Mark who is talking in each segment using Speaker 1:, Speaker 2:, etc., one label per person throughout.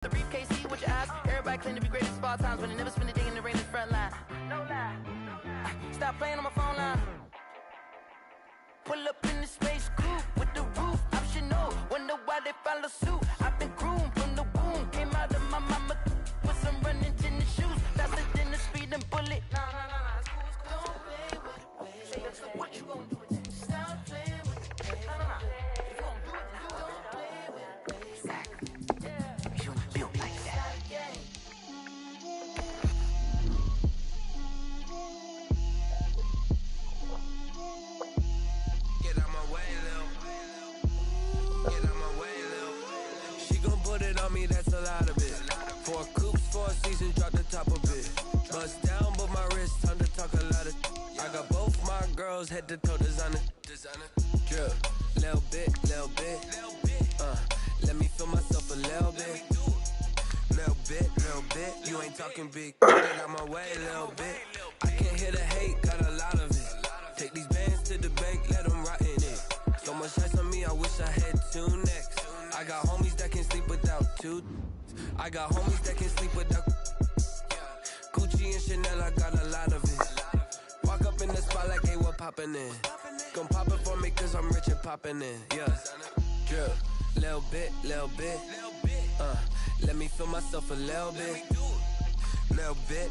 Speaker 1: The briefcase, see what you ask. Everybody claim to be great at small times, but they never spend a day in the rain in the front line. No lie. Stop playing on my phone line. Pull up in the space coupe with the roof optional. Wonder why they follow suit. I've been groomed from the womb. Came out of my mama with some running tennis shoes. Faster than the speeding bullet. Nah. Don't play with it, play. What you gonna do? Stop playing with it, play. Nah. If you gonna do it, then don't play with it, play. Exactly. Yeah. You built like that.
Speaker 2: Get out my way, Lil. Get out my way, Lil. She gon' put it on me, that's a lot of it. 4 coops, 4 seasons, drop the top a bit. Bust down, but my wrist, time to talk a lot of. I got both my girls, head to toe designer. Drip, little bit. Let me feel myself a little bit. Little bit. You ain't talking big. Get out my way, little bit. I can't hear the hate, got a lot of it. Take these bands to the bank, let them rot in it. So much ice on me, I wish I had 2 necks. I got homies that can sleep without 2. I got homies that can sleep without Gucci and Chanel, I got a lot of it. Walk up in the spot like they were popping in. Gon' pop it for me cause I'm rich and popping in. Yeah, drip, little bit. Let me feel myself a little bit. Little bit.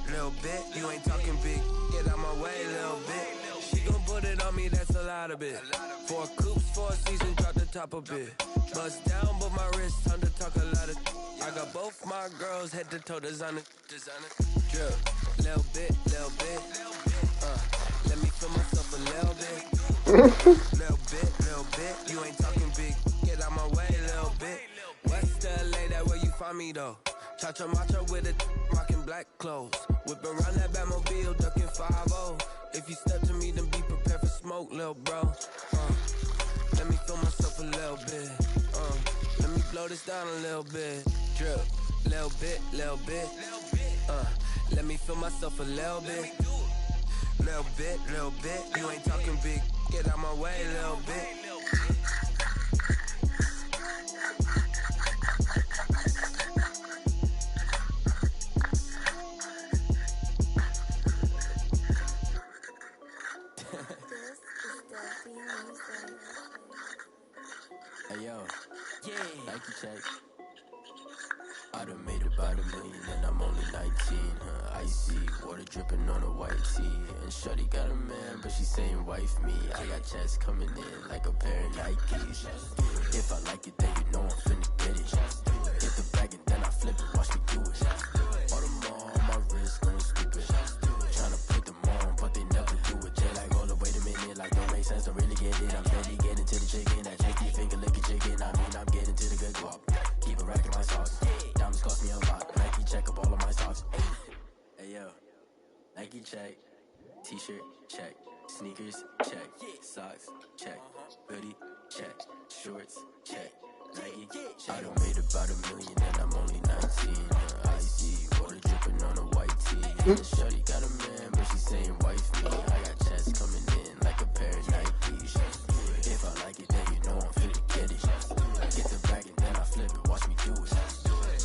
Speaker 2: You ain't talking big. Get out my way, little bit. She gon' put it on me, that's a lot of it. 4 coops, 4 seasons, drop the top a bit. Bust down, but my wrist, time to talk a lot of. I got both my girls, head to toe designer. Drip, little bit. Let me feel myself a little bit. Little bit. You ain't talking big. Get out my way, little bit. West LA, that where you find me though. Cha-cha matcha with a rockin' black clothes. Whip around that Batmobile, ducking 5-0. If you step to me, then be prepared for smoke, lil' bro. Let me feel myself a little bit. Let me blow this down a little bit. Drip, little bit. Let me feel myself a little bit. Little bit. You ain't talking big. Get out my way, little bit.
Speaker 3: Hey yo, Nike check. I done made about $1 million and I'm only 19. Icy, water dripping on a white tee. And shorty got a man, but she saying wife me. I got checks coming in like a pair of Nikes. If I like it, then you know I'm finna get it. Get the bag and then I flip it, watch me do it. All them on my wrist, going stupid. Tryna put them on, but they never do it. They like, hold up, wait a minute, like don't make sense, don't really get it. I'm steady getting to the chicken, that chicky finger licking chicken. I mean, I'm getting to the good guap. Keep a rack in my socks. Diamonds cost me a lot. Nike check up all of my socks. Hey yo, Nike check. T-shirt check. Sneakers check. Socks check. Hoodie check. Shorts check. Nike. I done made about $1 million and I'm only 19. Icy, water dripping on a white tee. And shorty got a man, but she saying wife me. I got checks coming in like a pair of Nikes. If I like it, then you know I'm finna get it. Get the bag and then I flip it, watch me do it.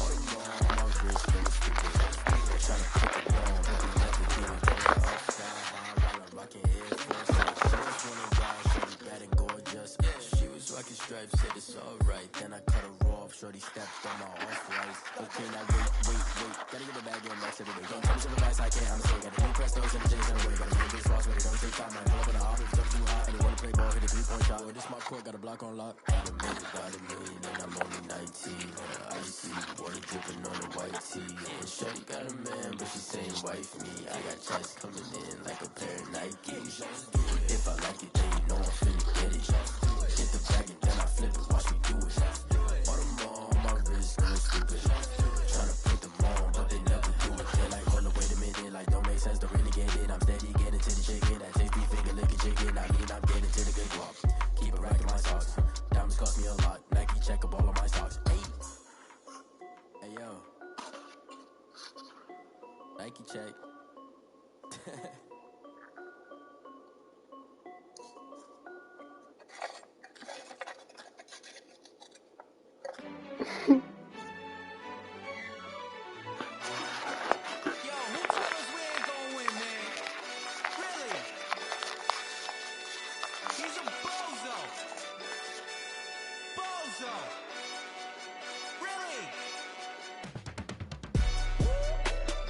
Speaker 3: All the more on my wrist, going stupid. Tryna pick it down, but they never do it. Upside high while I'm rocking Air Force. She just wanna ride, shorty bad and gorgeous. She was rocking stripes, said it's alright. Then I cut her off, shorty stepped on my off-white. Okay, now wait. Gotta get the bag in next every day. Don't tell me some advice I can't, I'm saying. Gotta do Prestos and the J's in the way. Gotta get this fast, but it don't take time. Might pull up in the office, jump too high. And they wanna play ball, hit a 3-point shot. This my court, got a block on lock. I done made about $1 million and I'm only 19. Icy, water dripping on a white tee. And shorty got a man, but she saying wife me. I got checks coming in like a pair of Nikes. If I like it, then you know I'm finna get it. Get the bag and then I flip it, watch me do it. All them on my wrist, going stupid. Tryna put them on, but they never do it. They like, hold up, wait a minute, like don't make sense, don't really get it. I'm steady getting to the chicken, that tasty finger licking chicken. I mean, I'm getting to the good guap. Keep a rack in my socks. Diamonds cost me a lot. Nike check up all of my socks. Hey yo, Nike check.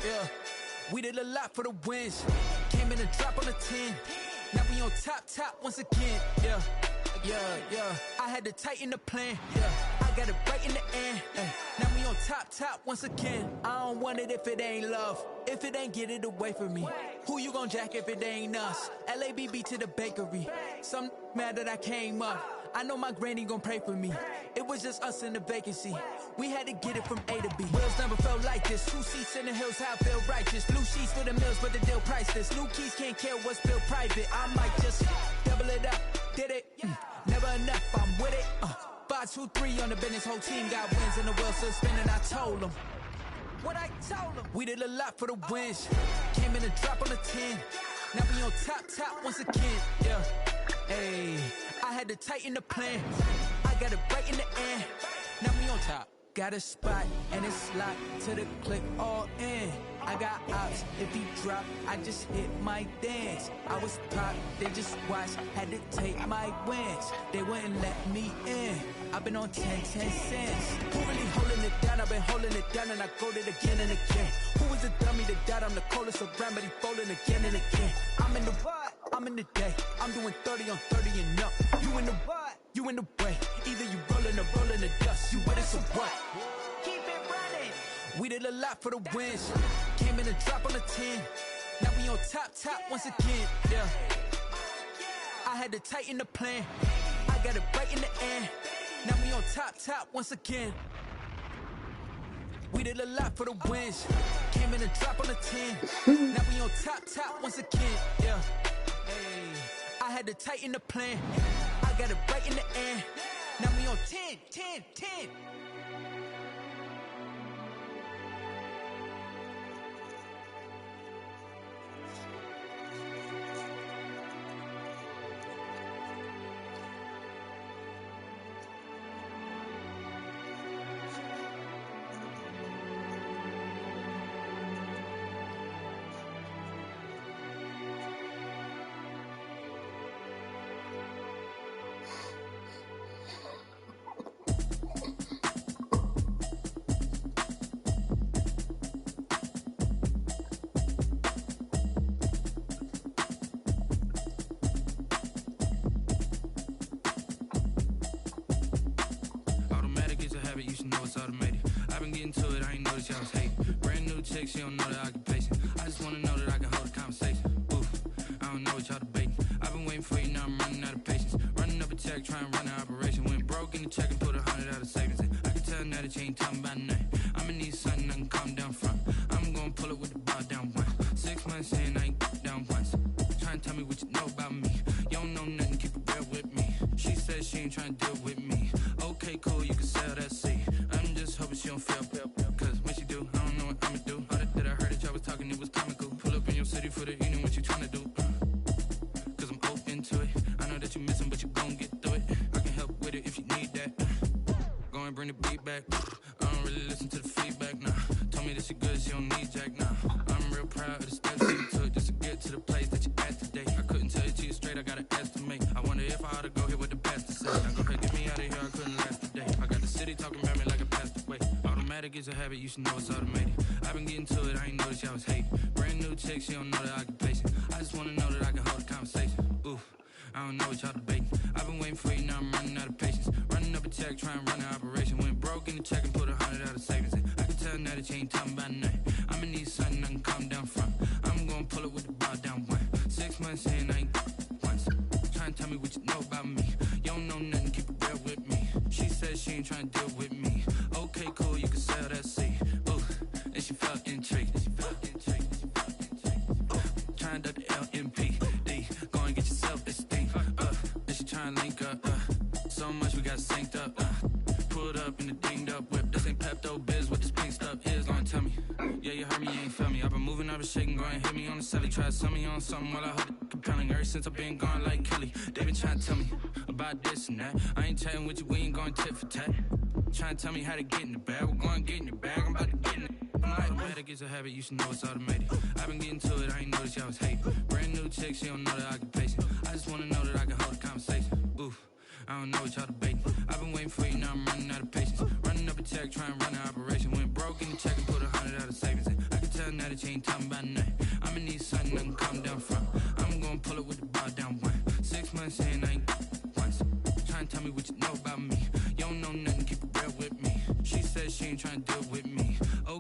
Speaker 1: yeah. We did a lot for the wins. Came in a drop on the 10. Now we on top once again, yeah. I had to tighten the plan, yeah. I got it right in the end, now we on top once again. I don't want it if it ain't love. If it ain't, get it away from me. Who you gon' jack if it ain't us? LABB to the bakery. Some mad that I came up. I know my granny gon' pray for me. It was just us in the vacancy. We had to get it from A to B. Wheels never felt like this. 2 seats in the hills, how I feel righteous. Blue sheets for the mills, but the deal priceless. New keys can't care what's built private. I might just double it up. Did it? Never enough, I'm with it. 5, 2, 3 on the business. Whole team got wins and the wheels still spinning. I told them what I told them. We did a lot for the wins. Came in a drop on the 10. Now we on top once again, yeah. Hey, I had to tighten the plan. I got it right in the end. Now we on top. Got a spot and it's locked to the click all in. I got ops, if he drop, I just hit my dance. I was pop, they just watched, had to take my wins. They wouldn't let me in. I've been on 10 cents. Who really holding it down? I've been holding it down and I go it again and again. Who was the dummy that died? I'm the coldest around, but he folding again and again. I'm in the what? I'm in the day. I'm doing 30 on 30 and up. You in the what? You in the way. Either you rolling or rolling the dust. You with it, so what? Keep it running. We did a lot for the wins. Came in a drop on the 10. Now we on top once again, yeah. I had to tighten the plan. I got it right in the end. Now we on top once again. We did a lot for the wins. Came in a drop on the 10. Now we on top once again, yeah. Hey, I had to tighten the plan. I got it right in the end. Now we on 10.
Speaker 4: You should know it's automated. I've been getting to it, I ain't noticed y'all was hating. Brand new chick, she don't know the occupation. I just wanna know that I can hold a conversation. Oof, I don't know what y'all debating. I've been waiting for you, now I'm running out of patience. Running up a check, trying to run an operation. Went broke in the check and put 100 out of savings in. I can tell now that you ain't talking about nothing. I'ma need something I can calm down from. I'm gonna pull it with the bar down one. 6 months in, I ain't down once. Trying to tell me what you know about me. You don't know nothing, keep it real with me. She said she ain't trying to deal with me. Okay, cool, you can sell that seat. I'm just hoping she don't fail. Cause when she do, I don't know what I'ma do. All that I heard that y'all was talking, it was comical. Pull up in your city for the evening, what you tryna do? Cause I'm open to it. I know that you missing, but you gon' get through it. I can help with it if you need that. Go and bring the beat back. I don't really listen to the feedback, nah. Told me that she good, she don't need jack, nah. I'm real proud of the steps you took just to get to the place that you at today. I couldn't tell it to you straight, I gotta estimate. I wonder if I ought to go here with the pastor say. Now go ahead, get me out of here, I couldn't last a day. I got the city talking about me like a passed away. Automatic is a habit, you should know it's automated. I've been getting to it, I ain't noticed y'all was hating. Brand new chick, she don't know the occupation. I just wanna know that I can hold a conversation. Oof, I don't know what y'all debating. I've been waiting for you, now I'm running out of patience. Running up a check, trying to run an operation. Went broke in the check and put 100 out of savings in. I can tell now that you ain't talking about nothing. I'ma need something I can calm down from. I'm gonna pull it with the bar down one. 6 months in, I ain't once. Trying to tell me what you know about me. You don't know nothing, keep it real with me. She said she ain't trying to deal with me. Okay, cool, you can sell that seat. Ooh, and she felt intrigued. Trying to duck the LMPD. Go and get your self-esteem. And she trying to link up. So much we got synced up. Pulled up in the dinged up whip. This ain't Pepto Biz, what this pink stuff is. Gonna tell me. Yeah, you heard me, you ain't feel me. I've been moving, I've been shaking, go and hit me on the celly. Try to sell me on something while I hold it compelling. Ever since I've been gone like Kelly. They been trying to tell me about this and that. I ain't chatting with you, we ain't going tit for tat. Trying to tell me how to get in the bag. We're going to get in your bag, I'm about to get in it. Automatic is a habit, you should know it's automated. I've been getting to it, I ain't noticed y'all was hating. Brand new chick, she don't know the occupation. I just wanna know that I can hold a conversation. Oof, I don't know what y'all debating. I've been waiting for you, now I'm running out of patience. Running up a check, trying to run an operation. Went broke in the check and put 100 out of savings in. I can tell now that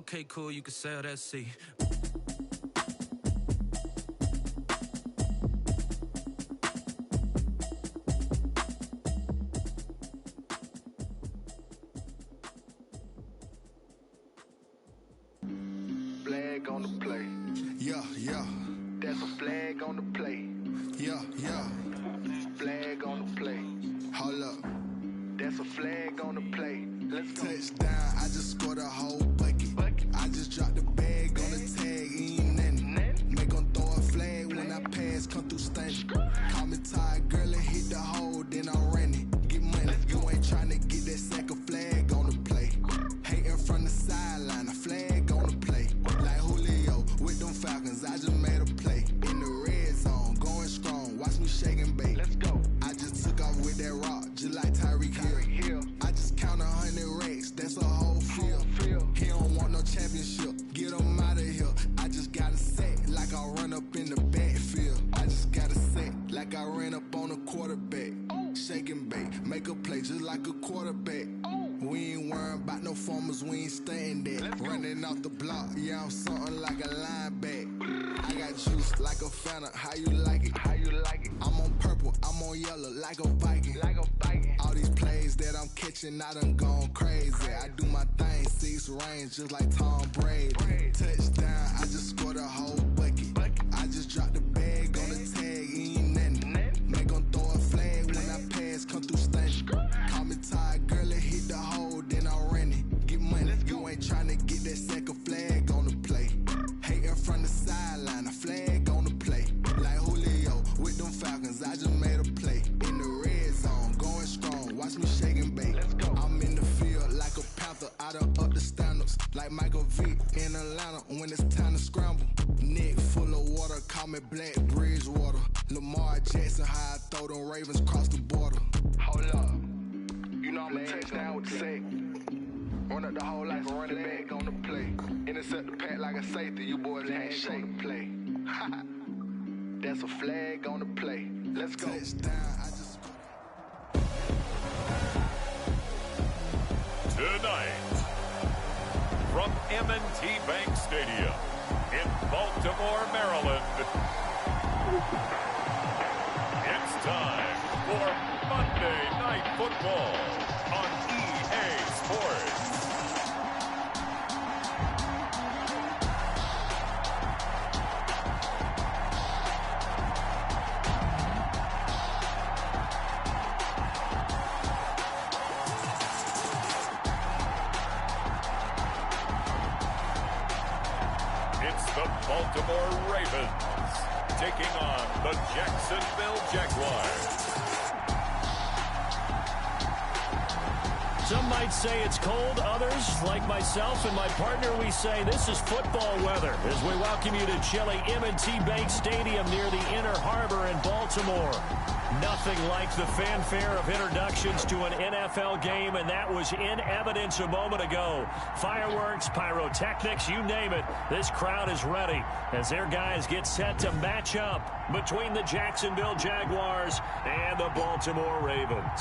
Speaker 4: Okay, cool, you can sail that sea.
Speaker 5: Flag on the play.
Speaker 6: Yeah, yeah.
Speaker 5: That's a flag on the play.
Speaker 6: Yeah, yeah.
Speaker 5: Flag on the play.
Speaker 6: Hold up.
Speaker 5: That's a flag on the play. Let's go.
Speaker 6: Touchdown, I just scored a whole bucket. I just dropped the bag on the tag, ain't nothing. Make 'em throw a flag when I pass, come through stunning. Call me tired, girl, and hit the hole, then I'm running. Get money, you ain't tryna get that sack of flag on the play. Hating from the sideline, a flag on the play. Like Julio with them Falcons, I just made a play. In the red zone, going strong, watch me shake and bake.
Speaker 5: Let's go.
Speaker 6: I just took off with that rock, just like Tyreek Hill. I just count 100 racks, that's a whole field. He don't want no championship, get him out of here. I just got a set like I run up in the backfield. I just got a set like I ran up on a quarterback. Shake and bake, make a play just like a quarterback. We ain't worrying about no formers, we ain't staying there. Running off the block, yeah, I'm something like a linebacker. I got juice like a Fanta, how you like it?
Speaker 5: How you like it?
Speaker 6: I'm on purple, I'm on yellow like a Viking.
Speaker 5: Like a Viking.
Speaker 6: All these plays that I'm catching, I done gone crazy. I do my thing, 6 range just like Tom Brady. Touchdown, I just scored a whole bucket. I just dropped the bag on the tag, ain't nothing. Make 'em throw a flag when I pass, come through stunning. Call me tired, girl, and hit the hole, then I'm running. Get money, you ain't tryna get that sack of flag on the play. Hating from the sideline, a flag on the play. Like Julio with them Falcons, I just made a play. In the red zone, going strong, watch me shake and bake. I'm in the field like a panther, I done up the standards. Like Michael Vick in Atlanta when it's time to scramble. Neck full of water, call me Black Bridgewater. Lamar Jackson, how I throw them Ravens across the border.
Speaker 5: Hold up. You know I'm a touchdown with the sack. Run up the whole life and run it back on the play. Intercept the pack like a safety, you boys ain't on the play. That's a flag on the play. Let's go.
Speaker 6: Touchdown, I just
Speaker 7: Tonight, from M&T Bank Stadium in Baltimore, Maryland, it's time for Monday Night Football on EA Sports. It's the Baltimore Ravens taking on the Jacksonville Jaguars.
Speaker 8: Some might say it's cold. Others, like myself and my partner, we say this is football weather as we welcome you to chilly M&T Bank Stadium near the Inner Harbor in Baltimore. Nothing like the fanfare of introductions to an NFL game, and that was in evidence a moment ago. Fireworks, pyrotechnics, you name it. This crowd is ready as their guys get set to match up between the Jacksonville Jaguars and the Baltimore Ravens.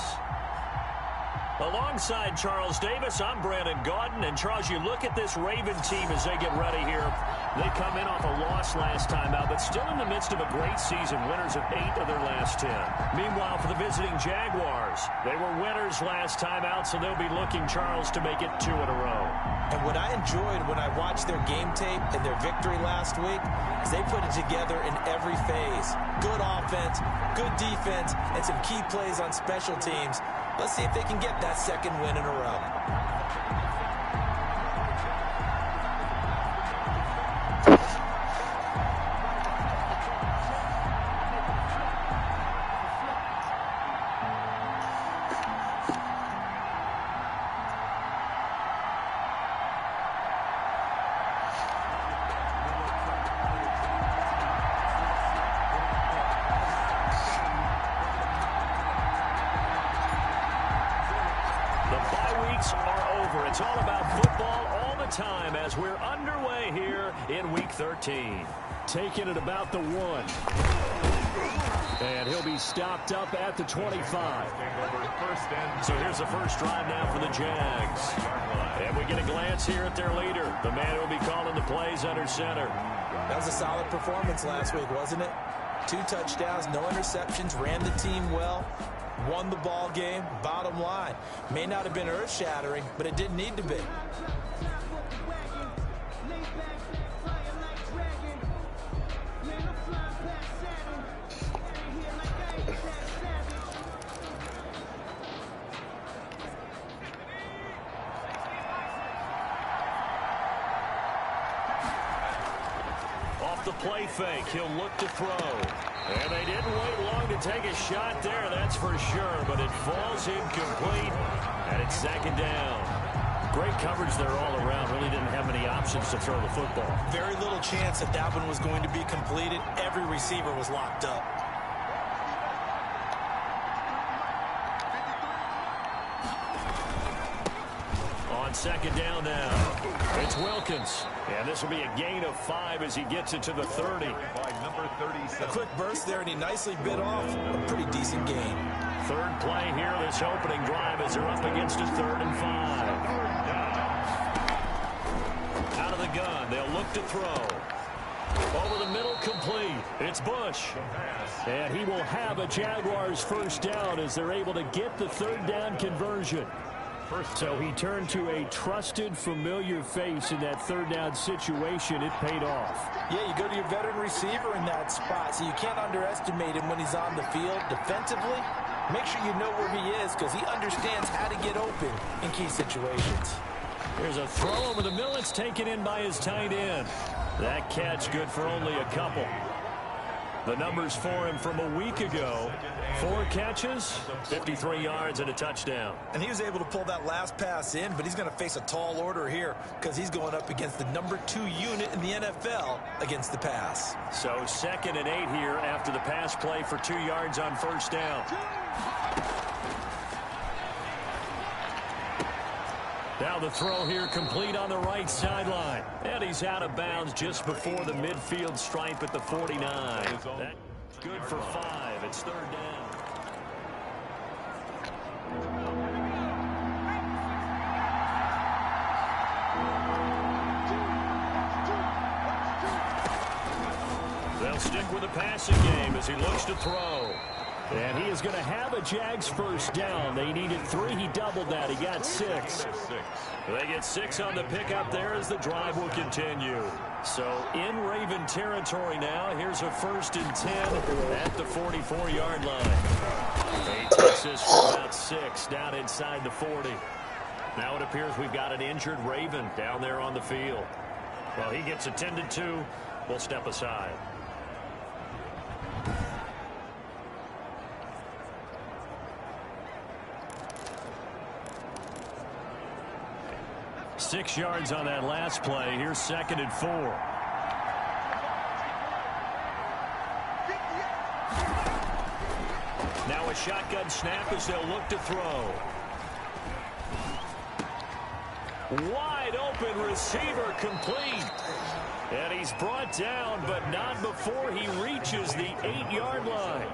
Speaker 8: Alongside Charles Davis, I'm Brandon Gaudin. And, Charles, you look at this Raven team as they get ready here. They come in off a loss last time out, but still in the midst of a great season, winners of 8 of their last 10. Meanwhile, for the visiting Jaguars, they were winners last time out, so they'll be looking, Charles, to make it 2 in a row.
Speaker 9: And what I enjoyed when I watched their game tape and their victory last week is they put it together in every phase. Good offense, good defense, and some key plays on special teams. Let's see if they can get that second win in a row.
Speaker 8: It's all about football all the time as we're underway here in Week 13. Taking it about the 1. And he'll be stopped up at the 25. So here's the first drive now for the Jags. And we get a glance here at their leader, the man who will be calling the plays under center.
Speaker 9: That was a solid performance last week, wasn't it? 2 touchdowns, no interceptions, ran the team well, won the ball game. Bottom line, may not have been earth-shattering, but it didn't need to be.
Speaker 8: Off the play fake, he'll look to throw. And they didn't wait long to take a shot there, that's for sure. But it falls incomplete, and it's second down. Great coverage there all around. Really didn't have many options to throw the football.
Speaker 9: Very little chance that that one was going to be completed. Every receiver was locked up.
Speaker 8: On second down now, it's Wilkins. And this will be a gain of 5 as he gets it to the 30.
Speaker 9: A quick burst there, and he nicely bit off a pretty decent gain.
Speaker 8: Third play here, this opening drive as they're up against a 3rd and 5. Out of the gun, they'll look to throw. Over the middle, complete. It's Bush. And he will have a Jaguars first down as they're able to get the 3rd down conversion. So he turned to a trusted, familiar face in that 3rd down situation. It paid off.
Speaker 9: Yeah, you go to your veteran receiver in that spot, so you can't underestimate him when he's on the field. Defensively, make sure you know where he is because he understands how to get open in key situations.
Speaker 8: There's a throw over the middle. It's taken in by his tight end. That catch good for only a couple. The numbers for him from a week ago: 4 catches, 53 yards, and a touchdown.
Speaker 9: And he was able to pull that last pass in, but he's going to face a tall order here because he's going up against the number 2 unit in the NFL against the pass.
Speaker 8: So 2nd and 8 here after the pass play for 2 yards on first down. Now the throw here complete on the right sideline. And he's out of bounds just before the midfield stripe at the 49. That's good for 5. It's 3rd down. They'll stick with the passing game as he looks to throw. And he is going to have a Jags first down. They needed 3. He doubled that. He got 6. They get 6 on the pickup there as the drive will continue. So in Raven territory now. Here's a 1st and 10 at the 44-yard line. He takes this for about 6 down inside the 40. Now it appears we've got an injured Raven down there on the field. Well, he gets attended to. We'll step aside. Six yards on that last play. Here's 2nd and 4. Now a shotgun snap as they'll look to throw. Wide open receiver, complete. And he's brought down, but not before he reaches the 8-yard line.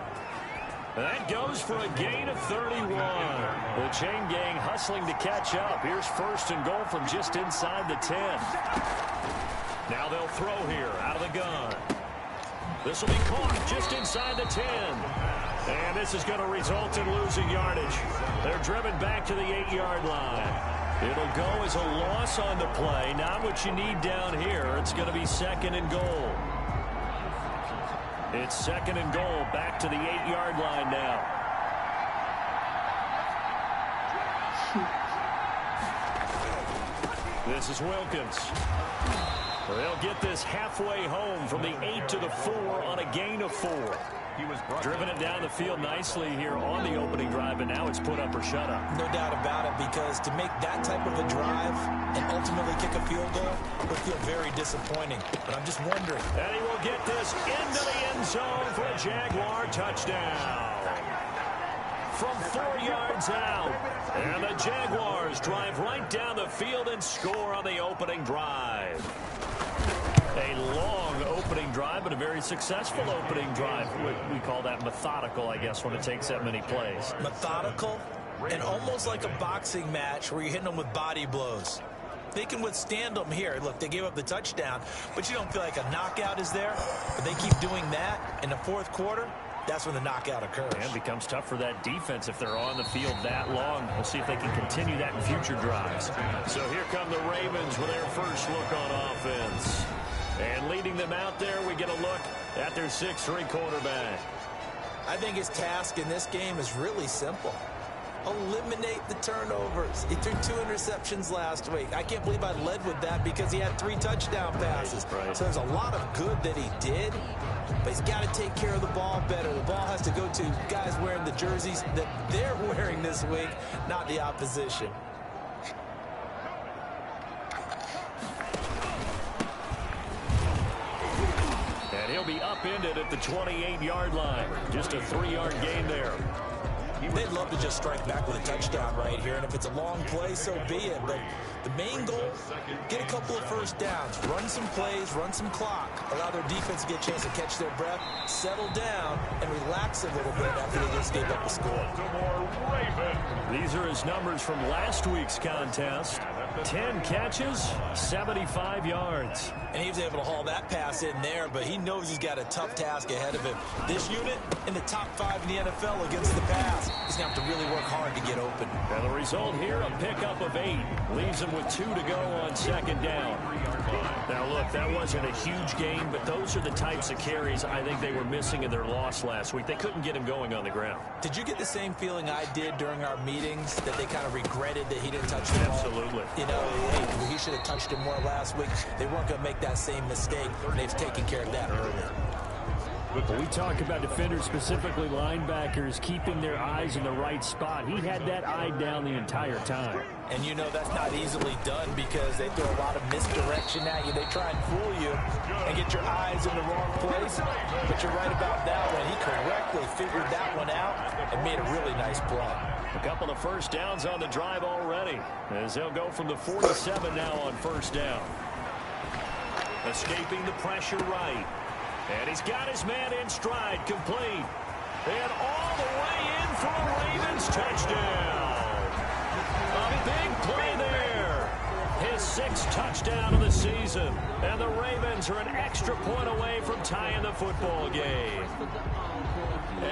Speaker 8: That goes for a gain of 31. The chain gang hustling to catch up. Here's 1st and goal from just inside the 10. Now they'll throw here out of the gun. This will be caught just inside the 10. And this is going to result in losing yardage. They're driven back to the 8-yard line. It'll go as a loss on the play. Not what you need down here. It's going to be 2nd and goal. It's 2nd and goal, back to the 8-yard line now. This is Wilkins. They'll get this halfway home from the 8 to the 4 on a gain of 4. Driven it down the field nicely here on the opening drive, and now it's put up or shut up.
Speaker 9: No doubt about it, because to make that type of a drive and ultimately kick a field goal would feel very disappointing. But I'm just wondering.
Speaker 8: And he will get this into the end zone for a Jaguar touchdown. From 4 yards out. And the Jaguars drive right down the field and score on the opening drive. A long opening opening drive, but a very successful opening drive. We call that methodical, I guess, when it takes that many plays.
Speaker 9: Methodical and almost like a boxing match where you're hitting them with body blows. They can withstand them here. Look, they gave up the touchdown, but you don't feel like a knockout is there. But they keep doing that in the fourth quarter. That's when the knockout occurs.
Speaker 8: And it becomes tough for that defense if they're on the field that long. We'll see if they can continue that in future drives. So here come the Ravens with their first look on offense. And leading them out there, we get a look at their 6'3" quarterback.
Speaker 9: I think his task in this game is really simple. Eliminate the turnovers. He threw 2 interceptions last week. I can't believe I led with that because he had 3 touchdown passes.
Speaker 8: Right.
Speaker 9: So there's a lot of good that he did, but he's got to take care of the ball better. The ball has to go to guys wearing the jerseys that they're wearing this week, not the opposition.
Speaker 8: And he'll be upended at the 28-yard line. Just a 3-yard gain there.
Speaker 9: They'd love to just strike back with a touchdown right here, and if it's a long play, so be it. But the main goal, get a couple of first downs, run some plays, run some clock, allow their defense to get a chance to catch their breath, settle down, and relax a little bit after they just gave up a score.
Speaker 8: These are his numbers from last week's contest. 10 catches, 75 yards.
Speaker 9: And he was able to haul that pass in there, but he knows he's got a tough task ahead of him. This unit in the top 5 in the NFL against the pass. He's going to have to really work hard to get open.
Speaker 8: And the result here, a pickup of 8. Leaves him with 2 to go on second down. Now, look, that wasn't a huge gain, but those are the types of carries I think they were missing in their loss last week. They couldn't get him going on the ground.
Speaker 9: Did you get the same feeling I did during our meetings, that they kind of regretted that he didn't touch the ball?
Speaker 8: Absolutely.
Speaker 9: You know, hey, he should have touched him more last week. They weren't going to make that same mistake. They've taken care of that earlier.
Speaker 8: We talk about defenders, specifically linebackers, keeping their eyes in the right spot. He had that eye down the entire time.
Speaker 9: And you know that's not easily done because they throw a lot of misdirection at you. They try and fool you and get your eyes in the wrong place. But you're right about that one. He correctly figured that one out and made a really nice play.
Speaker 8: A couple of first downs on the drive already, as they'll go from the 47 now on first down. Escaping the pressure right. And he's got his man in stride, complete. And all the way in for a Ravens touchdown. A big play there. His 6th touchdown of the season. And the Ravens are an extra point away from tying the football game.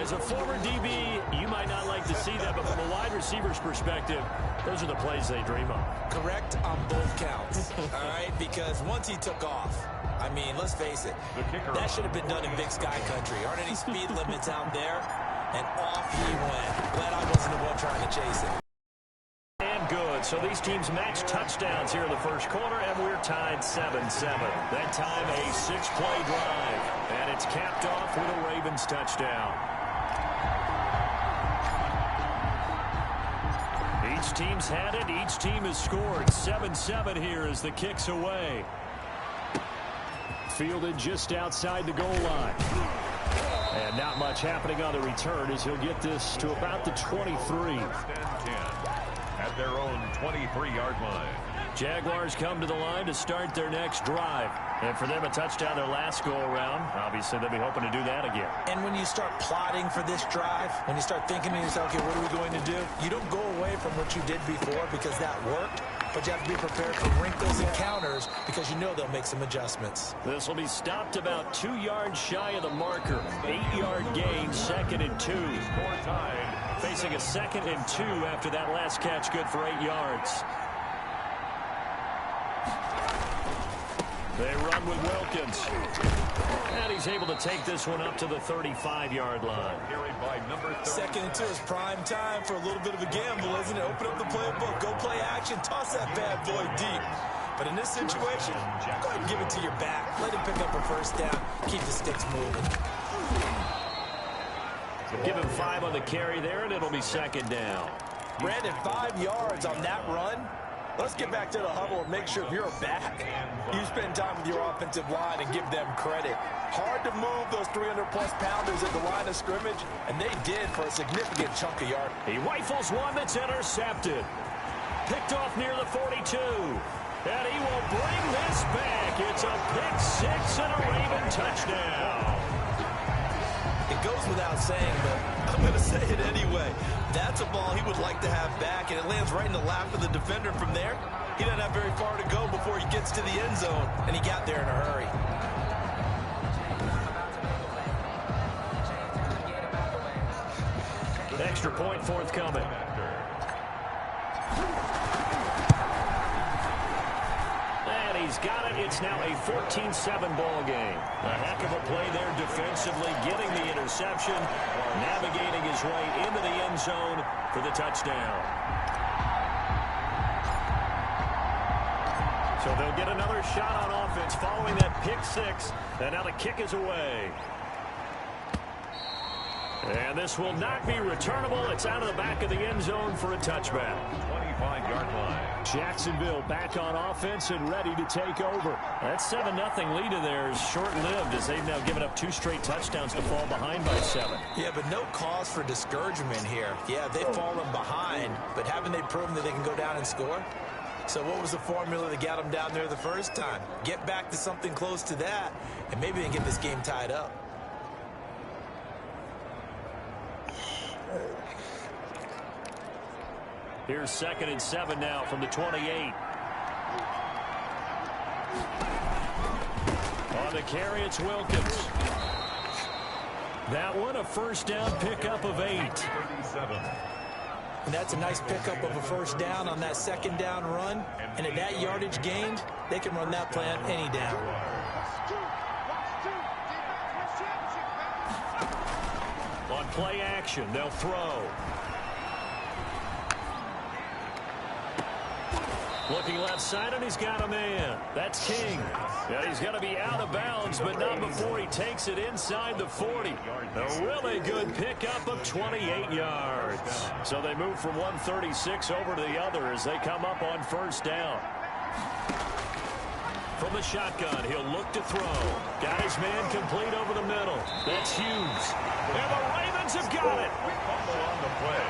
Speaker 8: As a former DB, you might not like to see that, but from a wide receiver's perspective, those are the plays they dream of.
Speaker 9: Correct on both counts, all right? Because once he took off, I mean, let's face it, that should have been done in Big Sky Country. Aren't any speed limits out there? And off he went. Glad I wasn't the one trying to chase it.
Speaker 8: And good. So these teams match touchdowns here in the first quarter, and we're tied 7-7. That time, a 6-play drive. And it's capped off with a Ravens touchdown. Each team's had it. Each team has scored. 7-7 here as the kick's away. Fielded just outside the goal line. And not much happening on the return as he'll get this to about the 23.
Speaker 7: At their own 23-yard line.
Speaker 8: Jaguars come to the line to start their next drive. And for them, a touchdown their last go-around. Obviously, they'll be hoping to do that again.
Speaker 9: And when you start plotting for this drive, when you start thinking to yourself, okay, what are we going to do? You don't go away from what you did before because that worked. But you have to be prepared for wrinkles and counters because you know they'll make some adjustments.
Speaker 8: This will be stopped about 2 yards shy of the marker. 8-yard gain, 2nd and 2. Facing a 2nd and 2 after that last catch, good for 8 yards. They run with Wilkins. And he's able to take this one up to the 35-yard line.
Speaker 9: 2nd and 2 is prime time for a little bit of a gamble, isn't it? Open up the playbook, go play action, toss that bad boy deep. But in this situation, go ahead and give it to your back. Let him pick up a first down. Keep the sticks moving.
Speaker 8: Give him 5 on the carry there, and it'll be 2nd down.
Speaker 9: Brandon, 5 yards on that run. Let's get back to the huddle and make sure if you're a back, you spend time with your offensive line and give them credit. Hard to move those 300-plus pounders at the line of scrimmage, and they did for a significant chunk of yard.
Speaker 8: He rifles one that's intercepted. Picked off near the 42. And he will bring this back. It's a pick 6 and a Raven touchdown.
Speaker 9: without saying, but I'm going to say it anyway. That's a ball he would like to have back, and it lands right in the lap of the defender from there. He doesn't have very far to go before he gets to the end zone, and he got there in a hurry.
Speaker 8: Extra point forthcoming. And he's got it. It's now a 14-7 ball game. A heck of a play there defensively, getting the interception, navigating his way into the end zone for the touchdown. So they'll get another shot on offense following that pick six. And now the kick is away. And this will not be returnable. It's out of the back of the end zone for a touchback.
Speaker 7: 25-yard line.
Speaker 8: Jacksonville back on offense and ready to take over. That 7-0 lead of theirs short-lived as they've now given up 2 straight touchdowns to fall behind by 7.
Speaker 9: Yeah, but no cause for discouragement here. Yeah, they've fallen behind, but haven't they proven that they can go down and score? So what was the formula that got them down there the first time? Get back to something close to that, and maybe they can get this game tied up.
Speaker 8: Here's 2nd and 7 now from the 28. On the carry, it's Wilkins. That one, a first down pickup of 8.
Speaker 7: 37.
Speaker 9: And that's a nice pickup of a first down on that 2nd down run. And at that yardage gained, they can run that play on any down.
Speaker 8: On play action, they'll throw. Looking left side, and he's got a man. That's King. Yeah, he's going to be out of bounds, but not before he takes it inside the 40. A really good pickup of 28 yards. So they move from 136 over to the other as they come up on first down. From the shotgun, he'll look to throw. Got his man complete over the middle. That's Hughes. And the Ravens have got it.
Speaker 7: Fumble on the play.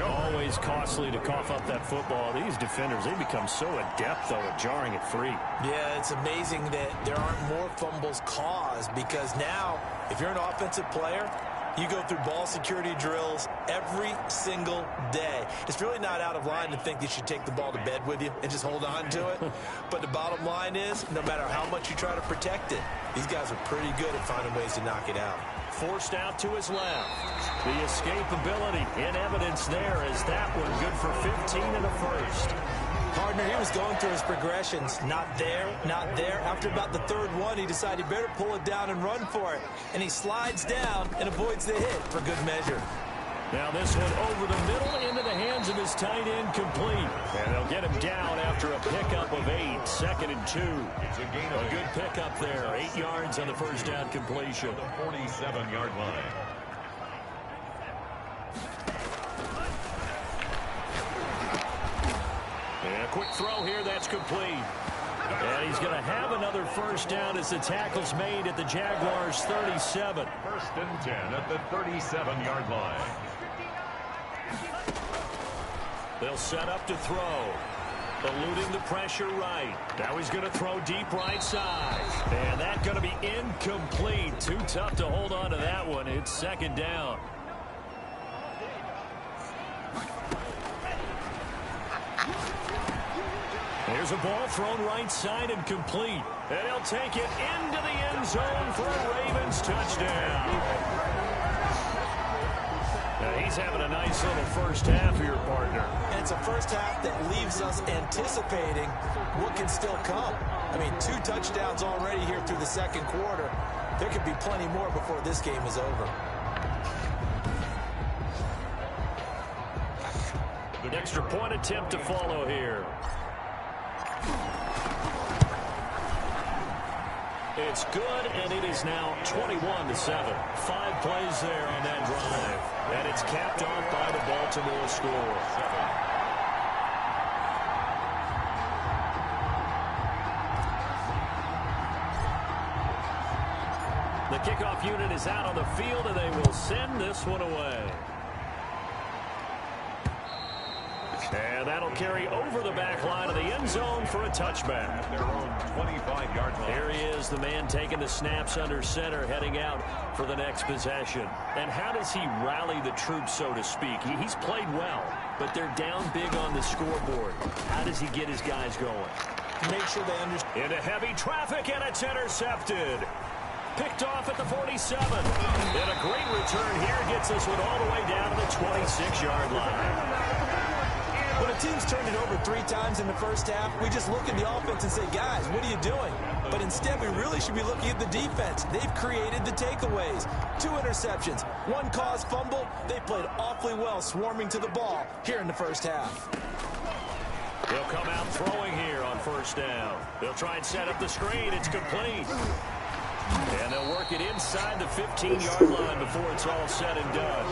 Speaker 8: Always costly to cough up that football. These defenders, they become so adept, though, at jarring it free.
Speaker 9: Yeah, it's amazing that there aren't more fumbles caused because now, if you're an offensive player, you go through ball security drills every single day. It's really not out of line to think you should take the ball to bed with you and just hold on to it. But the bottom line is, no matter how much you try to protect it, these guys are pretty good at finding ways to knock it out.
Speaker 8: Forced out to his left. The escapability in evidence there as that one good for 15 and a first.
Speaker 9: Partner, he was going through his progressions. Not there, not there. After about the 3rd one, he decided he better pull it down and run for it. And he slides down and avoids the hit for good measure.
Speaker 8: Now this one over the middle into the hands of his tight end complete. And they'll get him down after a pickup of 8. 2nd and 2.
Speaker 7: It's a gain of
Speaker 8: a good pickup there. 8 yards on the first down completion.
Speaker 7: The 47-yard line.
Speaker 8: And a quick throw here, that's complete. And he's going to have another first down as the tackle's made at the Jaguars' 37.
Speaker 7: 1st and 10 at the 37-yard line.
Speaker 8: They'll set up to throw. Eluding the pressure right. Now he's going to throw deep right side. And that's going to be incomplete. Too tough to hold on to that one. It's 2nd down. Here's a ball thrown right side and complete. And he'll take it into the end zone for a Ravens touchdown. He's having a nice little first half here, partner.
Speaker 9: And it's a first half that leaves us anticipating what can still come. I mean, 2 touchdowns already here through the 2nd quarter. There could be plenty more before this game is over.
Speaker 8: The extra point attempt to follow here. It's good, and it is now 21-7. 5 plays there on that drive. And it's capped off by the Baltimore score. The kickoff unit is out on the field, and they will send this one away. And that'll carry over the back line of the end zone for a touchback.
Speaker 7: Their own 25-yard line.
Speaker 8: Here he is, the man taking the snaps under center, heading out for the next possession. And how does he rally the troops, so to speak? He's played well, but they're down big on the scoreboard. How does he get his guys going?
Speaker 9: Make sure they understand.
Speaker 8: Into heavy traffic, and it's intercepted. Picked off at the 47. And a great return here gets this one all the way down to the 26-yard line.
Speaker 9: When a team's turned it over 3 times in the first half, we just look at the offense and say, guys, what are you doing? But instead, we really should be looking at the defense. They've created the takeaways. 2 interceptions, 1 caused fumble. They played awfully well swarming to the ball here in the first half.
Speaker 8: They'll come out throwing here on first down. They'll try and set up the screen. It's complete. And they'll work it inside the 15-yard line before it's all said and done.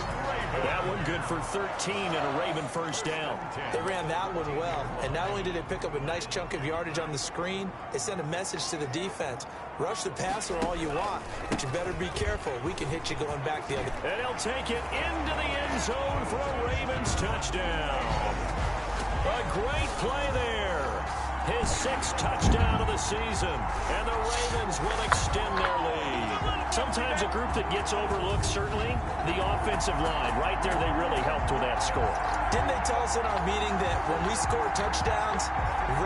Speaker 8: That one good for 13 and a Raven first down.
Speaker 9: They ran that one well, and not only did they pick up a nice chunk of yardage on the screen, they sent a message to the defense. Rush the passer all you want, but you better be careful. We can hit you going back the other.
Speaker 8: And he'll take it into the end zone for a Ravens touchdown. A great play there. His 6th touchdown of the season, and the Ravens will extend their lead. Sometimes a group that gets overlooked, certainly, the offensive line. Right there, they really helped with that score.
Speaker 9: Didn't they tell us in our meeting that when we score touchdowns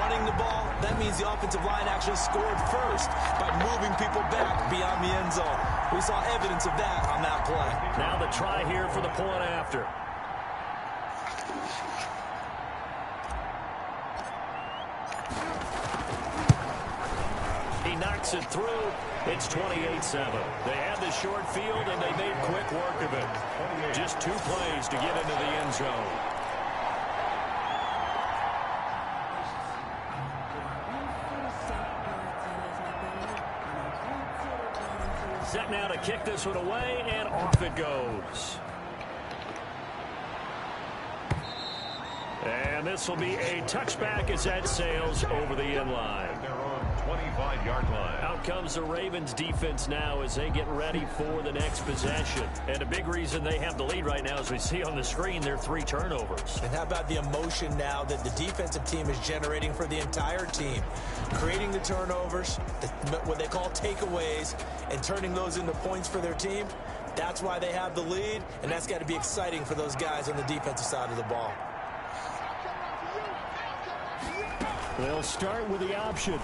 Speaker 9: running the ball, that means the offensive line actually scored first by moving people back beyond the end zone? We saw evidence of that on that play.
Speaker 8: Now the try here for the point after. Knocks it through. It's 28-7. They had the short field, and they made quick work of it. Just 2 plays to get into the end zone. Set now to kick this one away, and off it goes. And this will be a touchback as that sails over the end line.
Speaker 7: 25-yard line.
Speaker 8: Out comes the Ravens defense now as they get ready for the next possession. And a big reason they have the lead right now, as we see on the screen, they're 3 turnovers.
Speaker 9: And how about the emotion now that the defensive team is generating for the entire team? Creating the turnovers, what they call takeaways, and turning those into points for their team. That's why they have the lead, and that's got to be exciting for those guys on the defensive side of the ball.
Speaker 8: They'll start with the option.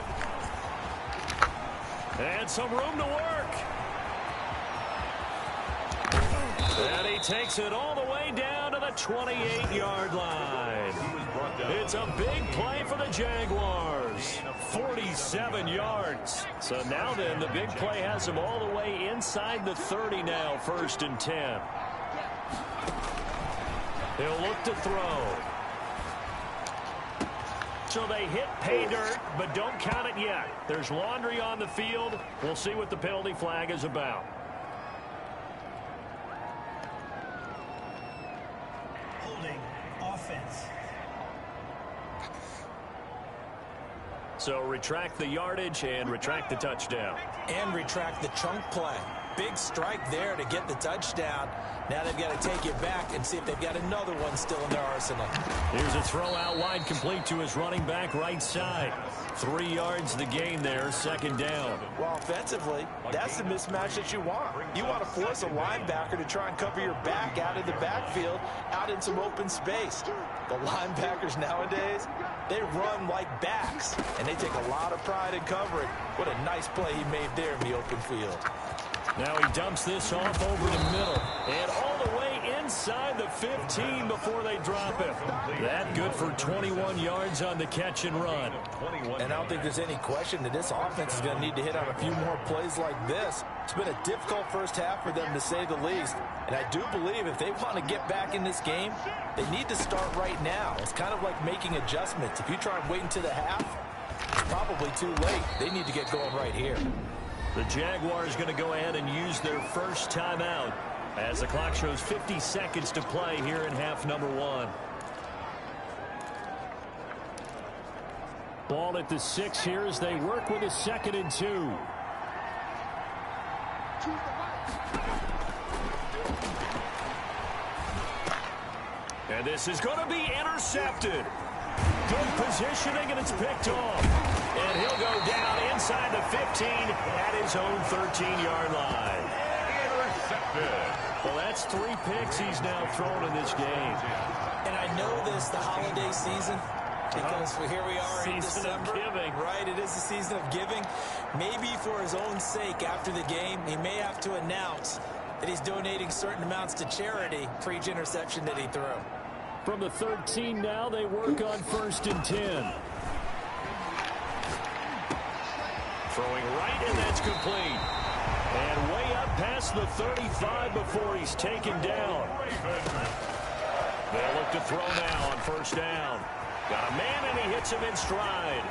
Speaker 8: And some room to work. And he takes it all the way down to the 28-yard line. It's a big play for the Jaguars. 47 yards. So now then, the big play has them all the way inside the 30 now, 1st and 10. He'll look to throw. So they hit pay dirt, but don't count it yet. There's laundry on the field. We'll see what the penalty flag is about.
Speaker 10: Holding offense.
Speaker 8: So retract the yardage and retract the touchdown.
Speaker 9: And retract the chunk play. Big strike there to get the touchdown. Now they've got to take it back and see if they've got another one still in their arsenal.
Speaker 8: Here's a throw out wide, complete to his running back right side. 3 yards the gain there, 2nd down.
Speaker 9: Well, offensively, that's the mismatch that you want. You want to force a linebacker to try and cover your back out of the backfield, out in some open space. The linebackers nowadays, they run like backs, and they take a lot of pride in covering. What a nice play he made there in the open field.
Speaker 8: Now he dumps this off over the middle and all the way inside the 15 before they drop him. That good for 21 yards on the catch and run.
Speaker 9: And I don't think there's any question that this offense is going to need to hit on a few more plays like this. It's been a difficult first half for them, to say the least. And I do believe if they want to get back in this game, they need to start right now. It's kind of like making adjustments. If you try and wait until the half, it's probably too late. They need to get going right here.
Speaker 8: The Jaguars going to go ahead and use their first timeout as the clock shows 50 seconds to play here in half number 1. Ball at the 6 here as they work with a 2nd and 2. And this is going to be intercepted. Good positioning, and it's picked off. And he'll go down inside the 15 at his own 13-yard line.
Speaker 7: Intercepted.
Speaker 8: Well, that's 3 picks he's now thrown in this game.
Speaker 9: And I know this, the holiday season, because here we are in December.
Speaker 8: Season of giving.
Speaker 9: Right, it is the season of giving. Maybe for his own sake after the game, he may have to announce that he's donating certain amounts to charity for each interception that he threw.
Speaker 8: From the 13 now, they work on 1st and 10. Throwing right, and that's complete. And way up past the 35 before he's taken down. They'll look to throw now on 1st down. Got a man, and he hits him in stride.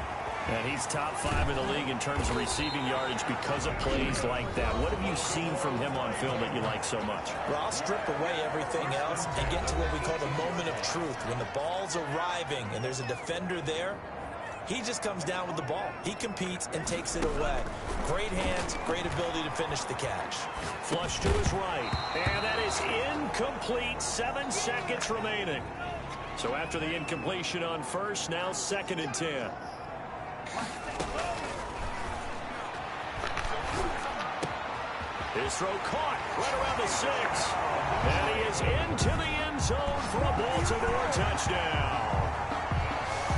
Speaker 8: And he's top 5 in the league in terms of receiving yardage because of plays like that. What have you seen from him on film that you like so much?
Speaker 9: Well, I'll strip away everything else and get to what we call the moment of truth. When the ball's arriving and there's a defender there, he just comes down with the ball. He competes and takes it away. Great hands, great ability to finish the catch.
Speaker 8: Flush to his right. And that is incomplete. 7 seconds remaining. So after the incompletion on 1st, now 2nd and 10. His throw caught right around the 6. And he is into the end zone for a Baltimore touchdown.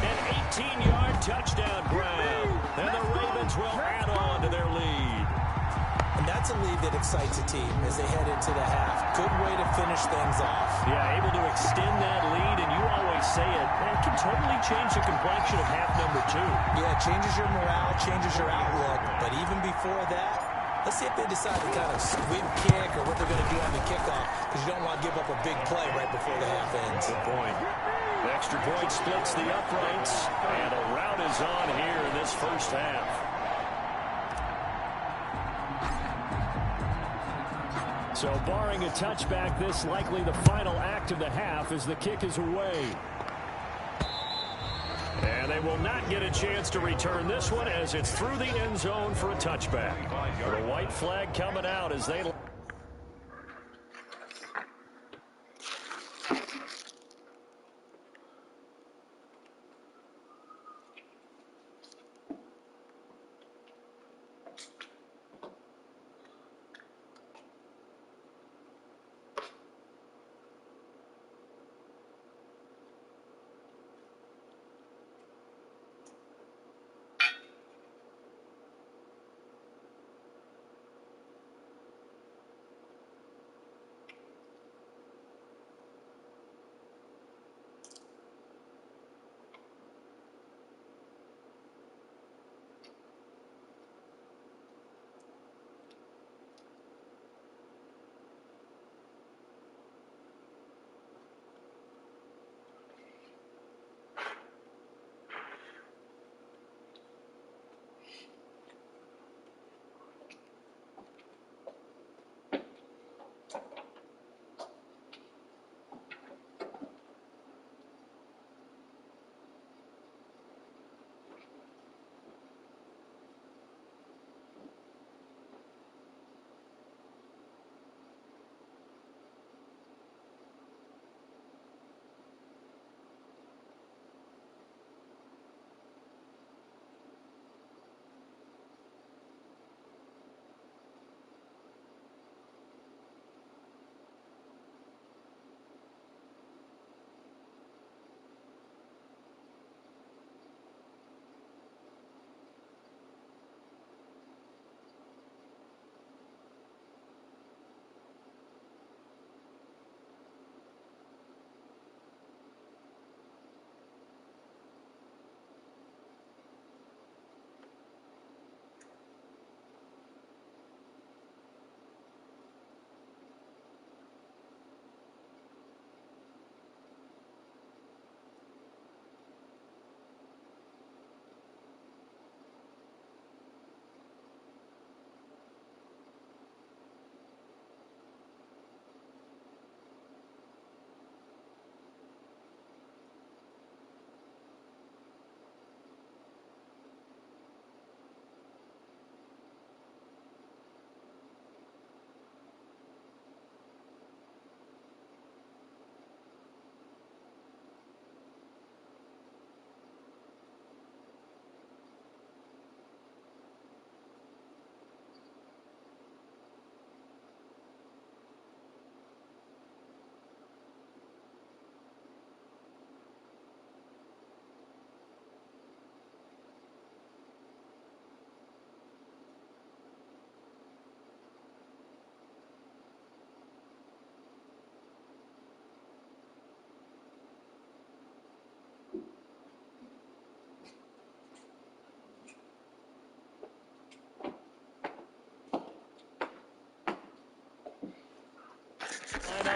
Speaker 8: An 18-yard touchdown grab. And the Ravens will add on to their lead.
Speaker 9: And that's a lead that excites a team as they head into the half. Good way to finish things off.
Speaker 8: Yeah, able to extend that lead, and you always say it can totally change the complexion of half number 2.
Speaker 9: Yeah, it changes your morale, changes your outlook. But even before that, let's see if they decide to kind of squib kick or what they're going to do on the kickoff, because you don't want to give up a big play right before the half ends.
Speaker 8: Good point. The extra point splits the uprights, and a rout is on here in this 1st half. So barring a touchback, this likely the final act of the half as the kick is away. And they will not get a chance to return this one as it's through the end zone for a touchback. But a white flag coming out as they...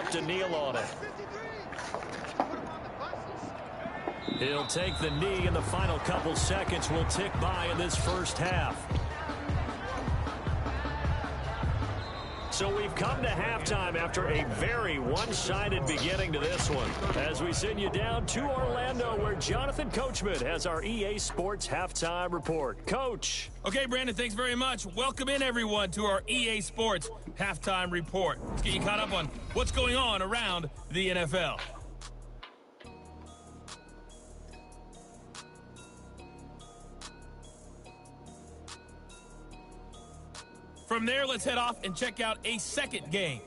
Speaker 8: have to kneel on it. He'll take the knee, and the final couple seconds will tick by in this first half. So we've come to halftime after a very one-sided beginning to this one. As we send you down to Orlando, where Jonathan Coachman has our EA Sports Halftime Report. Coach.
Speaker 11: Okay, Brandon, thanks very much. Welcome in, everyone, to our EA Sports Halftime Report. Let's get you caught up on what's going on around the NFL. From there, let's head off and check out a second game.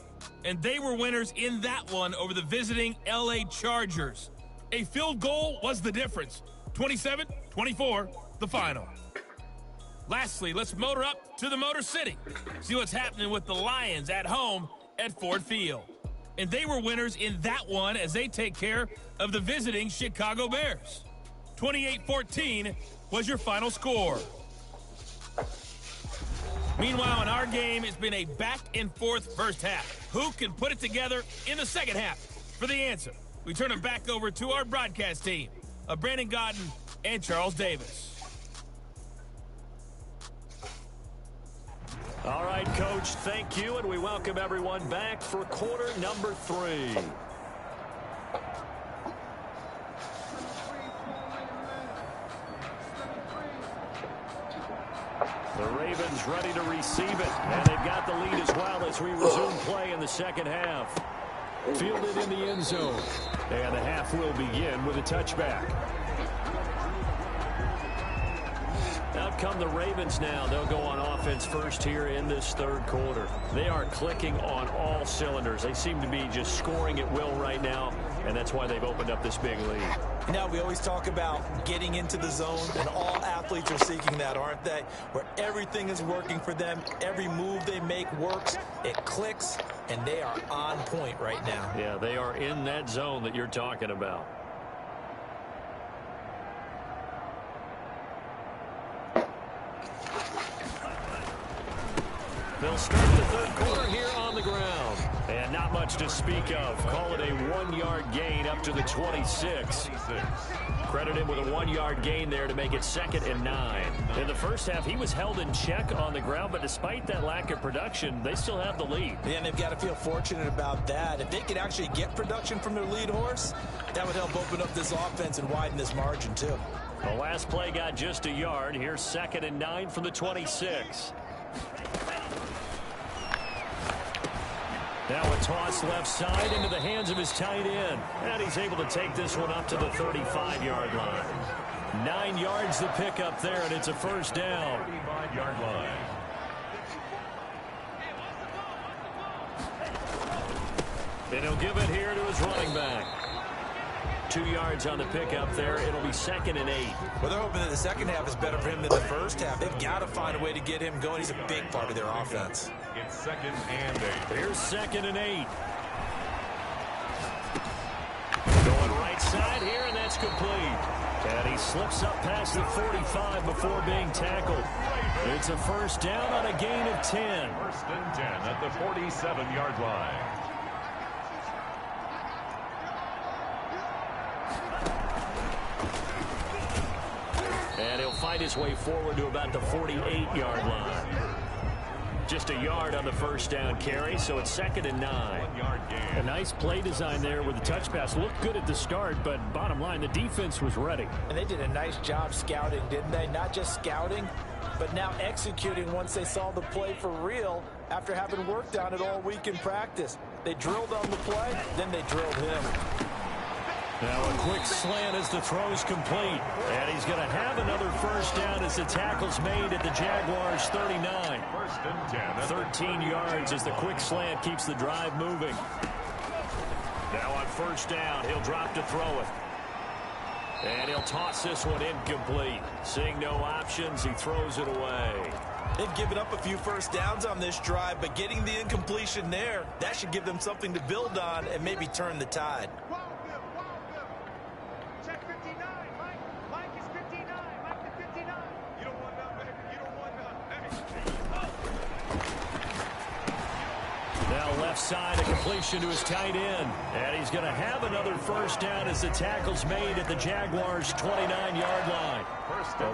Speaker 11: And they were winners in that one over the visiting LA Chargers. A field goal was the difference. 27-24, the final. Lastly, let's motor up to the Motor City. See what's happening with the Lions at home at Ford Field. And they were winners in that one as they take care of the visiting Chicago Bears. 28-14 was your final score. Meanwhile, in our game, it's been a back-and-forth first half. Who can put it together in the second half? For the answer, we turn it back over to our broadcast team of Brandon Godden and Charles Davis.
Speaker 8: All right, Coach, thank you, and we welcome everyone back for quarter number 3. The Ravens ready to receive it, and they've got the lead as well as we resume play in the second half. Fielded in the end zone, and the half will begin with a touchback. Out come the Ravens now. They'll go on offense first here in this third quarter. They are clicking on all cylinders. They seem to be just scoring at will right now, and that's why they've opened up this big lead.
Speaker 9: Now, we always talk about getting into the zone, and all athletes are seeking that, aren't they? Where everything is working for them, every move they make works, it clicks, and they are on point right now.
Speaker 8: Yeah, they are in that zone that you're talking about. They'll start the third quarter here on the ground. And not much to speak of. Call it a 1-yard gain up to the 26. Credit him with a 1-yard gain there to make it 2nd and 9. In the first half, he was held in check on the ground, but despite that lack of production, they still have the lead.
Speaker 9: Yeah, and they've got to feel fortunate about that. If they could actually get production from their lead horse, that would help open up this offense and widen this margin, too.
Speaker 8: The last play got just a yard. Here's 2nd and 9 from the 26. Now a toss left side into the hands of his tight end. And he's able to take this one up to the 35-yard line. 9 yards to pick up there, and it's a first down.
Speaker 7: 35-yard line.
Speaker 8: And he'll give it here to his running back. 2 yards on the pickup there. It'll be 2nd and 8.
Speaker 9: Well, they're hoping that the second half is better for him than the first half. They've got to find a way to get him going. He's a big part of their offense.
Speaker 7: It's 2nd and 8.
Speaker 8: Here's 2nd and 8. Going right side here, and that's complete. And he slips up past the 45 before being tackled. It's a first down on a gain of 10.
Speaker 7: 1st and 10 at the 47-yard line.
Speaker 8: And he'll fight his way forward to about the 48-yard line. Just a yard on the first down carry, so it's 2nd and 9. A nice play design there with the touch pass. Looked good at the start, but bottom line, the defense was ready.
Speaker 9: And they did a nice job scouting, didn't they? Not just scouting, but now executing once they saw the play for real after having worked on it all week in practice. They drilled on the play, then they drilled him.
Speaker 8: Now a quick slant as the throw's complete. And he's going to have another first down as the tackle's made at the Jaguars' 39.
Speaker 7: 1st and 10.
Speaker 8: 13 yards as the quick slant keeps the drive moving. Now on first down, he'll drop to throw it. And he'll toss this one incomplete. Seeing no options, he throws it away.
Speaker 9: They've given up a few first downs on this drive, but getting the incompletion there, that should give them something to build on and maybe turn the tide.
Speaker 8: Now left side, a completion to his tight end. And he's going to have another first down as the tackle's made at the Jaguars' 29-yard line.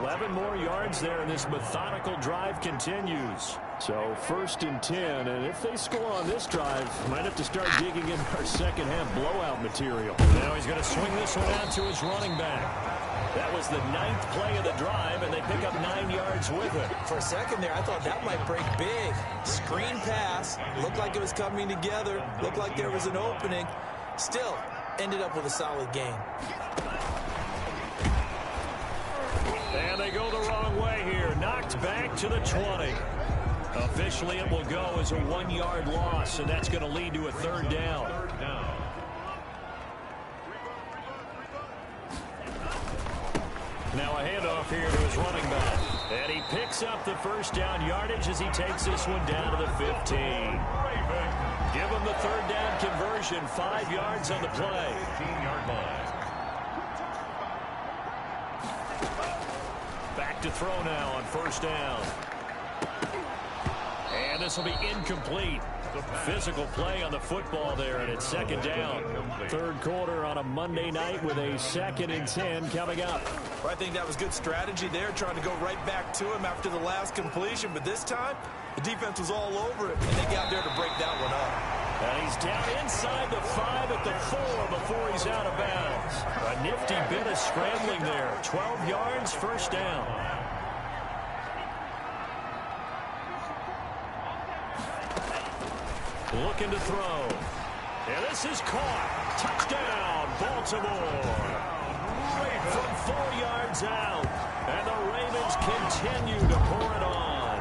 Speaker 8: 11 more yards there, and this methodical drive continues. So 1st and 10, and if they score on this drive, might have to start digging in our second-half blowout material. Now he's going to swing this one out to his running back. That was the 9th play of the drive, and they pick up 9 yards with it.
Speaker 9: For a second there, I thought that might break big. Screen pass. Looked like it was coming together. Looked like there was an opening. Still, ended up with a solid gain.
Speaker 8: And they go the wrong way here. Knocked back to the 20. Officially, it will go as a 1-yard loss, and that's going to lead to a 3rd down. Now a handoff here to his running back. And he picks up the first down yardage as he takes this one down to the 15. Give him the 3rd down conversion, 5 yards on the play.
Speaker 7: 15-yard line.
Speaker 8: Back to throw now on 1st down. And this will be incomplete. Physical play on the football there, and it's 2nd down. 3rd quarter on a Monday night with a 2nd and 10 coming up.
Speaker 9: I think that was good strategy there, trying to go right back to him after the last completion. But this time, the defense was all over it, and they got there to break that one up.
Speaker 8: And he's down inside the 5 at the 4 before he's out of bounds. A nifty bit of scrambling there. 12 yards, 1st down. Looking to throw. And this is caught. Touchdown, Baltimore. From 4 yards out. And the Ravens continue to pour it on.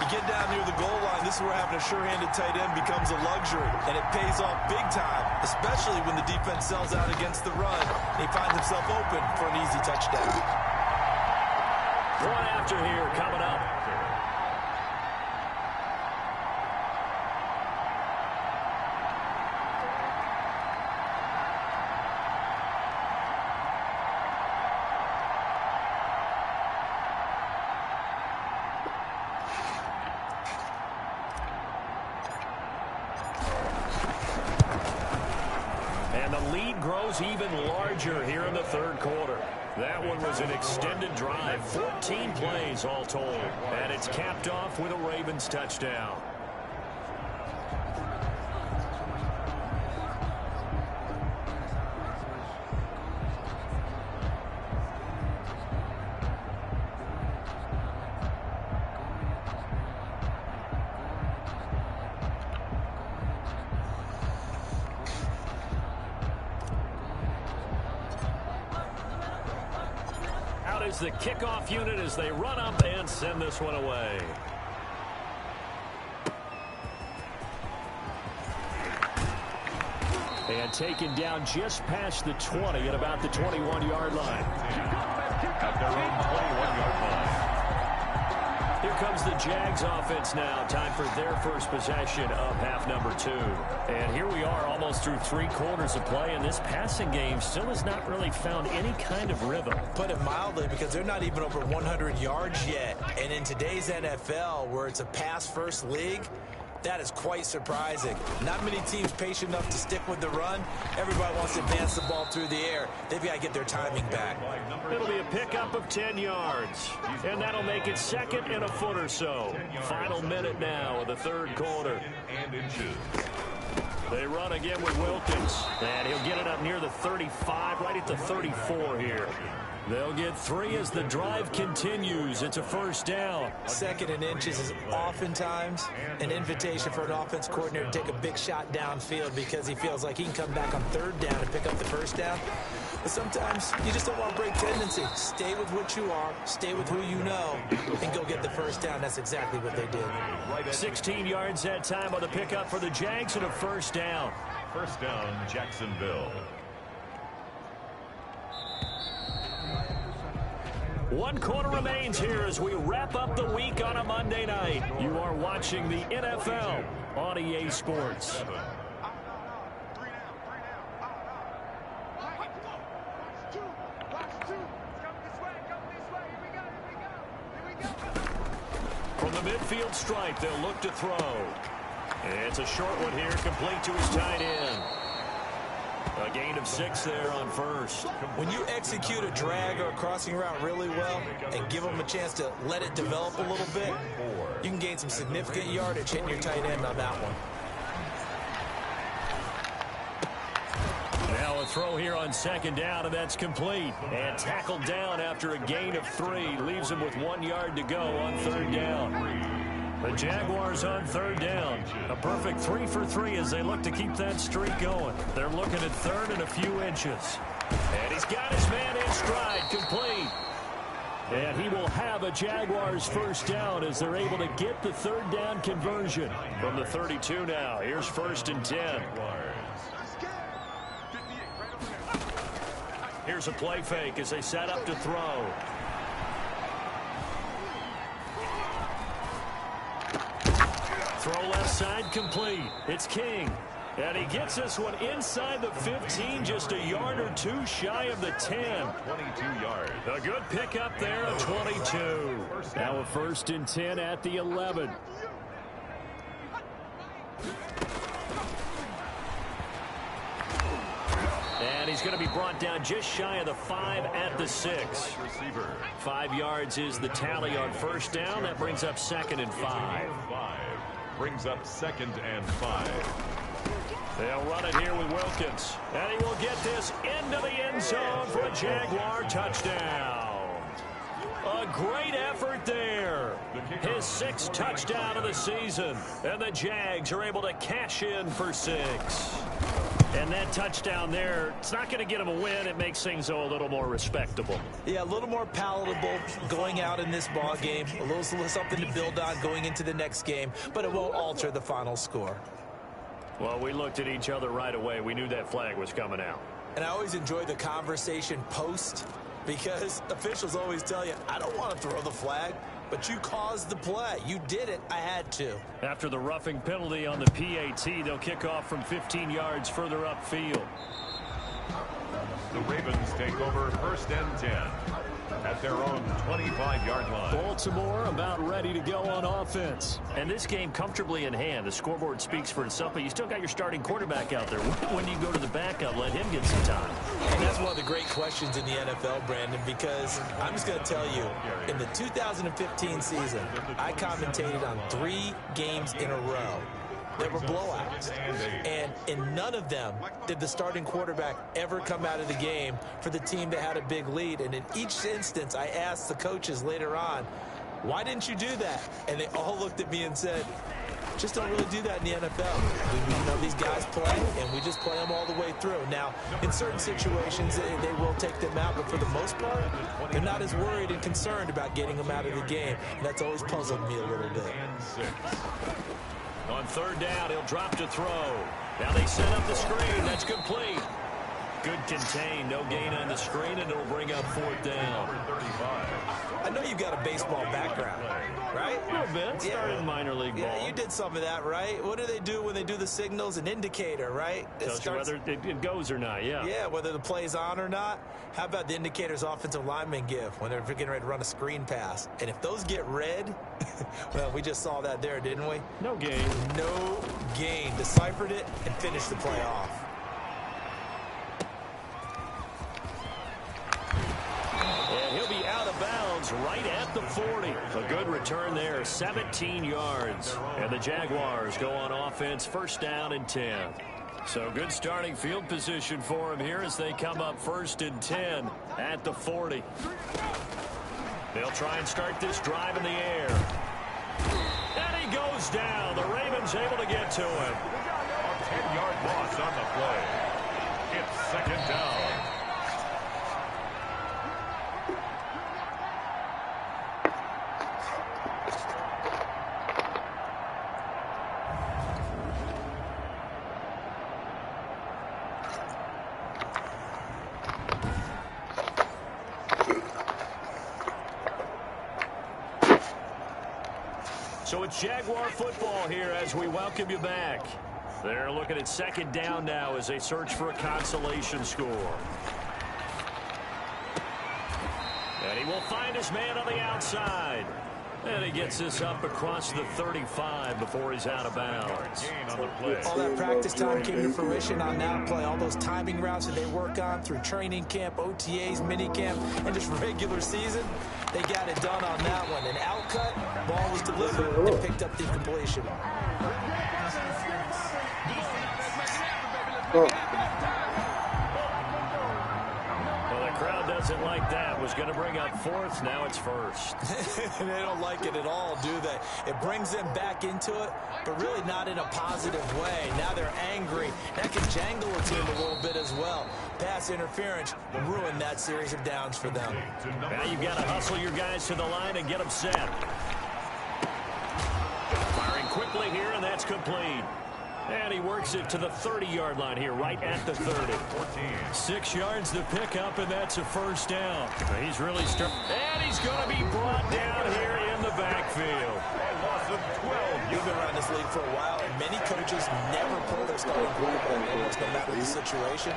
Speaker 9: You get down near the goal line, this is where having a sure-handed tight end becomes a luxury. And it pays off big time, especially when the defense sells out against the run. And he finds himself open for an easy touchdown.
Speaker 8: One after here coming up. Grows even larger here in the 3rd quarter. That one was an extended drive, 14 plays all told, and it's capped off with a Ravens touchdown. Is the kickoff unit as they run up and send this one away. And taken down just past the 20 at about the 21-yard line.
Speaker 7: At their own 21-yard line.
Speaker 8: Here comes the Jags offense now. Time for their first possession of half number 2. And here we are almost through 3 quarters of play, and this passing game still has not really found any kind of rhythm.
Speaker 9: Put it mildly, because they're not even over 100 yards yet. And in today's NFL, where it's a pass-first league, that is quite surprising. Not many teams patient enough to stick with the run. Everybody wants to advance the ball through the air. They've got to get their timing back.
Speaker 8: It'll be a pickup of 10 yards. And that'll make it 2nd and a foot or so. Final minute now of the 3rd quarter. They run again with Wilkins. And he'll get it up near the 35, right at the 34 here. They'll get 3 as the drive continues. It's a 1st down.
Speaker 9: 2nd and inches is oftentimes an invitation for an offense coordinator to take a big shot downfield because he feels like he can come back on 3rd down and pick up the 1st down. But sometimes you just don't want to break tendency. Stay with what you are, stay with who you know, and go get the 1st down. That's exactly what they did.
Speaker 8: 16 yards that time on the pickup for the Jags and a 1st down.
Speaker 7: 1st down, Jacksonville.
Speaker 8: 1 quarter remains here as we wrap up the week on a Monday night. You are watching the NFL on EA Sports. From the midfield stripe, they'll look to throw. It's a short one here, complete to his tight end. A gain of 6 there on first.
Speaker 9: When you execute a drag or a crossing route really well and give them a chance to let it develop a little bit, you can gain some significant yardage hitting your tight end on that one.
Speaker 8: Now a throw here on second down, and that's complete. And tackled down after a gain of 3. Leaves him with 1 yard to go on third down. The Jaguars on third down. A perfect 3 for 3 as they look to keep that streak going. They're looking at third and a few inches. And he's got his man in stride, complete. And he will have a Jaguars first down as they're able to get the third down conversion. From the 32 now, here's 1st and 10. Here's a play fake as they set up to throw. Throw left side complete. It's King. And he gets this one inside the 15, just a yard or 2 shy of the 10.
Speaker 7: 22 yards.
Speaker 8: A good pickup there, a 22. Now a 1st and 10 at the 11. And he's going to be brought down just shy of the 5 at the 6. 5 yards is the tally on first down. That brings up 2nd and 5.
Speaker 7: Brings up 2nd and 5.
Speaker 8: They'll run it here with Wilkins. And he will get this into the end zone for a Jaguar touchdown. A great effort there. His 6th touchdown of the season. And the Jags are able to cash in for 6. And that touchdown there, it's not going to get him a win. It makes things, though, a little more respectable.
Speaker 9: Yeah, a little more palatable going out in this ball game. A little something to build on going into the next game, but it won't alter the final score.
Speaker 8: Well, we looked at each other right away. We knew that flag was coming out.
Speaker 9: And I always enjoy the conversation post because officials always tell you, I don't want to throw the flag, but you caused the play. You did it. I had to.
Speaker 8: After the roughing penalty on the PAT, they'll kick off from 15 yards further upfield.
Speaker 7: The Ravens take over 1st and 10 at their own 25-yard line.
Speaker 8: Baltimore about ready to go on offense. And this game comfortably in hand. The scoreboard speaks for itself, but you still got your starting quarterback out there. When do you go to the backup, let him get some time?
Speaker 9: And that's one of the great questions in the NFL, Brandon, because I'm just going to tell you, in the 2015 season, I commentated on 3 games in a row that were blowouts. And in none of them did the starting quarterback ever come out of the game for the team that had a big lead. And in each instance, I asked the coaches later on, why didn't you do that? And they all looked at me and said, just don't really do that in the NFL. We know these guys play, and we just play them all the way through. Now, in certain situations, they will take them out, but for the most part, they're not as worried and concerned about getting them out of the game. And that's always puzzled me a little bit.
Speaker 8: On third down, he'll drop to throw. Now they set up the screen. That's complete. Good contain. No gain on the screen, and it'll bring up 4th down.
Speaker 9: I know you've got a baseball background, right?
Speaker 8: A little bit. Started minor league ball.
Speaker 9: Yeah, you did some of that, right? What do they do when they do the signals? An indicator, right?
Speaker 8: Tells you whether it goes or not, yeah.
Speaker 9: Yeah, whether the play's on or not. How about the indicators offensive linemen give when they're getting ready to run a screen pass? And if those get red, well, we just saw that there, didn't we?
Speaker 8: No gain.
Speaker 9: No gain. Deciphered it and finished the play off.
Speaker 8: And he'll be out of bounds right at the 40. A good return there, 17 yards. And the Jaguars go on offense, 1st down and 10. So good starting field position for him here as they come up 1st and 10 at the 40. They'll try and start this drive in the air. And he goes down. The Ravens able to get to him.
Speaker 7: A 10-yard loss on the play. It's 2nd down.
Speaker 8: So it's Jaguar football here as we welcome you back. They're looking at 2nd down now as they search for a consolation score. And he will find his man on the outside. And he gets this up across the 35 before he's out of bounds.
Speaker 9: All that practice time came to fruition on that play. All those timing routes that they work on through training camp, OTAs, minicamp, and just regular season, they got it done on that one. An outcut, ball was delivered, and picked up the completion.
Speaker 8: Doesn't like that. Was going to bring up fourth. Now it's first.
Speaker 9: They don't like it at all, do they? It brings them back into it, but really not in a positive way. Now they're angry. That can jangle a team a little bit as well. Pass interference will ruin that series of downs for them.
Speaker 8: Now you've got to hustle your guys to the line and get them set. Firing quickly here, and that's complete. And he works it to the 30-yard line here, right at the 30. 6 yards to pick up, and that's a first down. He's really and he's going to be brought down here in the backfield.
Speaker 9: A loss of 12. You've been around this league for a while, and many coaches never pull their starting quarterback almost no matter the situation.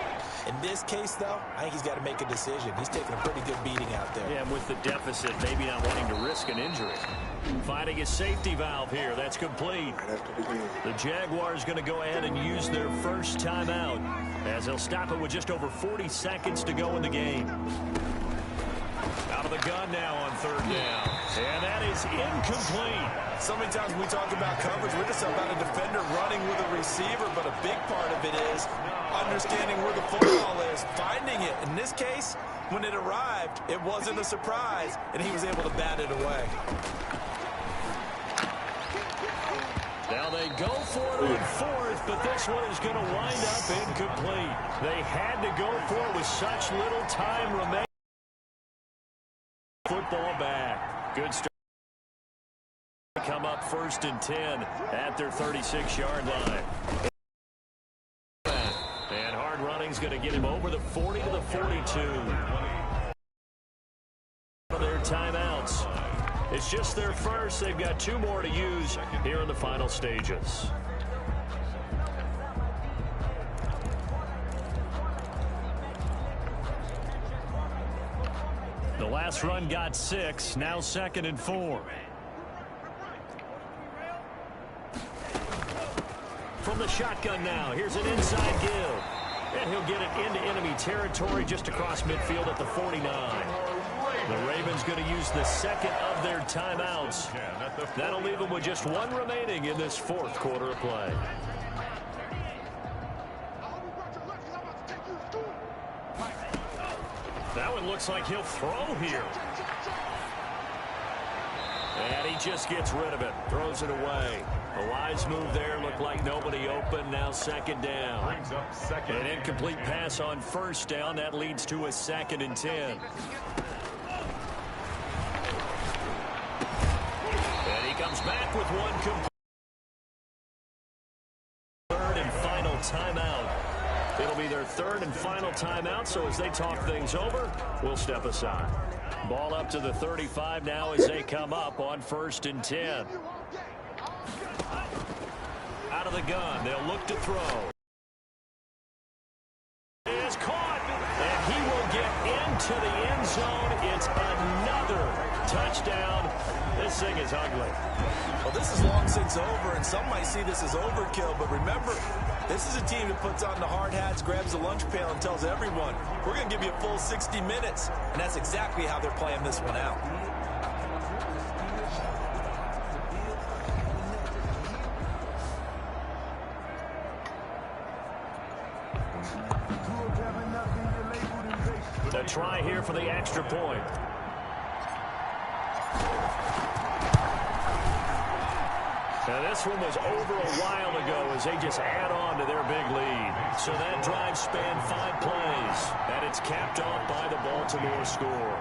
Speaker 9: In this case, though, I think he's got to make a decision. He's taking a pretty good beating out there.
Speaker 8: Yeah, and with the deficit, maybe not wanting to risk an injury. Finding a safety valve here. That's complete. The Jaguars going to go ahead and use their first timeout as they'll stop it with just over 40 seconds to go in the game. Out of the gun now on third down. And that is incomplete.
Speaker 9: So many times we talk about coverage, we're just about a defender running with a receiver, but a big part of it is understanding where the football is, finding it. In this case, when it arrived, it wasn't a surprise, and he was able to bat it away.
Speaker 8: Now they go for it on fourth, but this one is going to wind up incomplete. They had to go for it with such little time remaining. Football back. Good start. Come up first and 10 at their 36-yard line. And hard running's going to get him over the 40 to the 42. Their timeouts. It's just their first. They've got 2 more to use here in the final stages. The last run got 6. Now 2nd and 4. From the shotgun now, here's an inside give. And he'll get it into enemy territory just across midfield at the 49. The Ravens going to use the second of their timeouts. That'll leave them with just 1 remaining in this 4th quarter of play. That one looks like he'll throw here. And he just gets rid of it, throws it away. A wise move there, looked like nobody open, now 2nd down. An incomplete pass on 1st down, that leads to a 2nd and 10. And he comes back with 1 complete. 3rd and final timeout. It'll be their 3rd and final timeout, so as they talk things over, we'll step aside. Ball up to the 35 now as they come up on 1st and 10. Out of the gun, they'll look to throw. Is caught, and he will get into the end zone. It's another touchdown. This thing is ugly.
Speaker 9: Well, this is long since over, and some might see this as overkill, but remember, this is a team that puts on the hard hats, grabs the lunch pail, and tells everyone, we're going to give you a full 60 minutes, and that's exactly how they're playing this one out.
Speaker 8: A try here for the extra point. Now this one was over a while ago as they just add on to their big lead. So that drive spanned 5 plays, and it's capped off by the Baltimore score.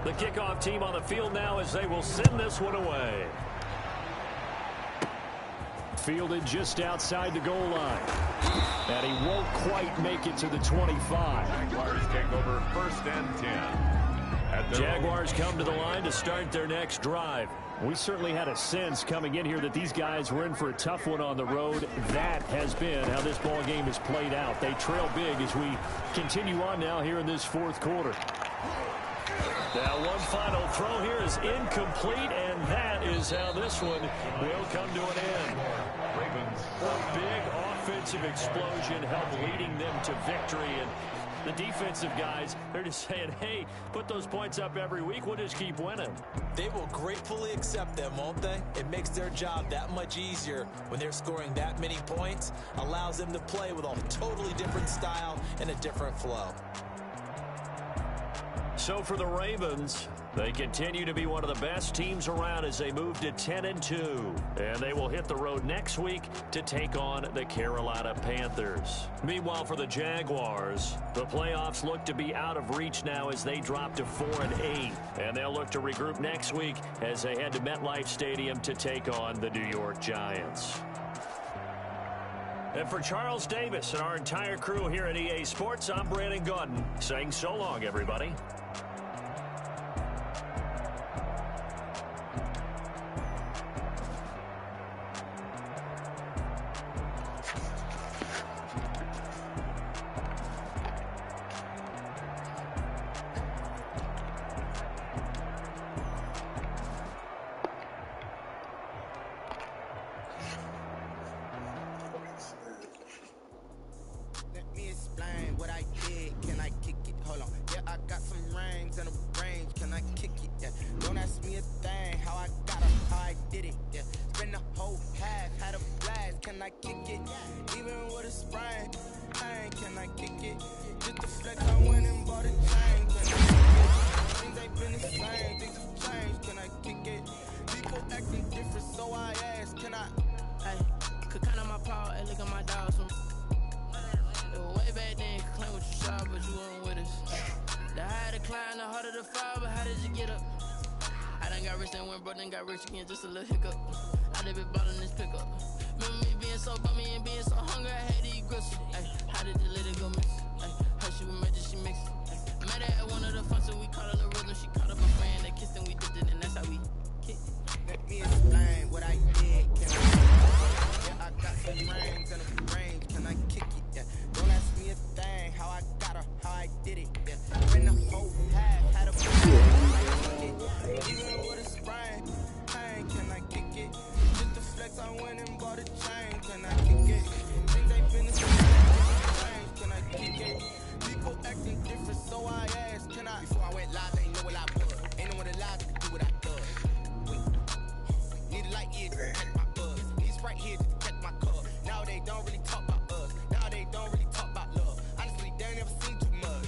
Speaker 8: The kickoff team on the field now as they will send this one away. Fielded just outside the goal line. And he won't quite make it to the 25.
Speaker 7: Jaguars take over 1st and 10.
Speaker 8: Jaguars come to the line to start their next drive. We certainly had a sense coming in here that these guys were in for a tough one on the road. That has been how this ball game has played out. They trail big as we continue on now here in this fourth quarter. Now one final throw here is incomplete, and that is how this one will come to an end. A big offensive explosion helped leading them to victory, and the defensive guys, they're just saying, hey, put those points up every week. We'll just keep winning.
Speaker 9: They will gratefully accept them, won't they? It makes their job that much easier when they're scoring that many points. Allows them to play with a totally different style and a different flow.
Speaker 8: So for the Ravens, they continue to be one of the best teams around as they move to 10-2. And they will hit the road next week to take on the Carolina Panthers. Meanwhile, for the Jaguars, the playoffs look to be out of reach now as they drop to 4-8. And they'll look to regroup next week as they head to MetLife Stadium to take on the New York Giants. And for Charles Davis and our entire crew here at EA Sports, I'm Brandon Gaudin saying so long, everybody.
Speaker 12: Again, just a little hiccup. I done been bought in this pickup. Remember me being so bummy and being so hungry, I had to eat gristle. How did you let it go miss? How she was made that she mixed. Met her at one of the functions, we caught her the rhythm. She caught up a friend that kissed and we did it, and that's how we kicked. Let me explain what I did. Can I yeah, I got some rings and a range. Can I kick it? Yeah. Don't ask me a thing. How I got her, how I did it. Yeah. When the whole half had a even with a sprain. Can I kick it? Just the flex, I went and bought a chain. Can I kick it? Things ain't been the same. Can I kick it? People acting different, so I asked, can I? Before I went live, they ain't know what I was. Ain't no one alive to do what I does. Wait. Need a light ear to protect my buzz. He's right here to protect my cup. Now they don't really talk about us. Now they don't really talk about love. Honestly, they ain't never seen too much.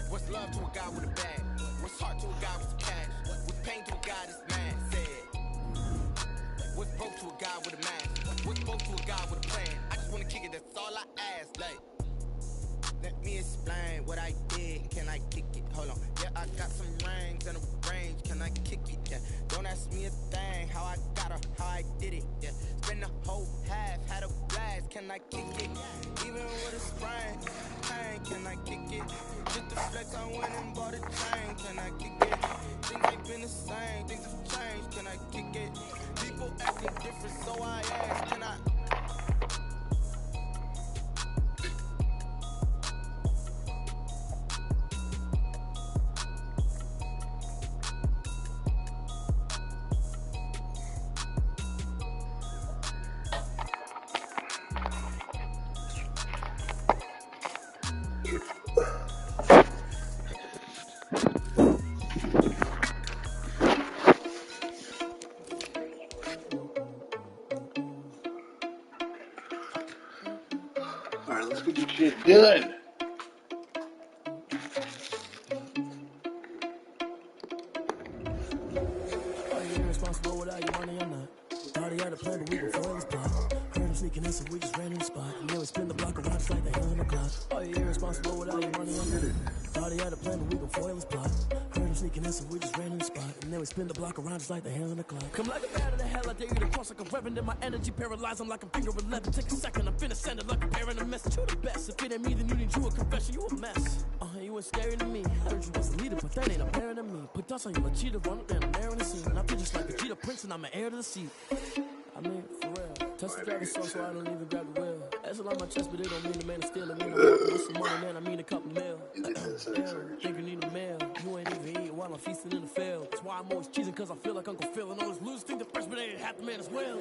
Speaker 12: What's love to a guy with a bag? What's heart to a guy with cash? What's pain to a guy that's mad? What's broke to a guy with a mask? What's broke to a guy with a plan? I just wanna kick it, that's all I ask. Like, let me explain what I did. Can I kick it? Hold on. Yeah, I got some rings and a range. Can I kick it? Yeah. Don't ask me a thing. How I got her, how I did it. Yeah. Spend the whole half, had a blast. Can I kick it? Even with a sprain. Pain, can I kick it? Just the flex, I went and bought a chain. Can I kick it? Things ain't been the same. Things have changed. Can I kick it? People acting different, so I ask, can I?
Speaker 13: Let's get this shit done.
Speaker 14: Are you irresponsible without your money or not? Already had a plan, but we gon' forever spot. Heard him sneaking in, so we just ran in the spot. And then we spin the block around just like the hell in the clock. Oh, you're irresponsible without you running on it. Thought he had a plan, but we gon' foil his plot. Heard him sneaking in, so we just ran in the spot. And then we spin the block around just like the hell in the clock. Come like a bat of the hell, I dare you to cross like a reverend. In my energy paralyzed, I'm like a finger 11. Take a second, I'm finna send it like a parent a message. You the best. If it ain't me, then you need you a confession. You a mess. You ain't scary to me. Heard you was a leader, but that ain't apparent to me. Put dust on you, a cheater, run up there, I'm there in the scene. And I feel just like a cheetah prince, and I'm an heir to the seat. I mean, for real. Touch the driver's song, so I don't even grab the wheel. That's a lot on my chest, but it don't mean the man is stealing. I mean, I'm walking with some money, man. I mean a couple mil. Think you need a meal. You ain't even eating while I'm feasting in the field. That's why I'm always cheesing, cause I feel like Uncle Phil. And all those losers think the freshman ain't half the man as well.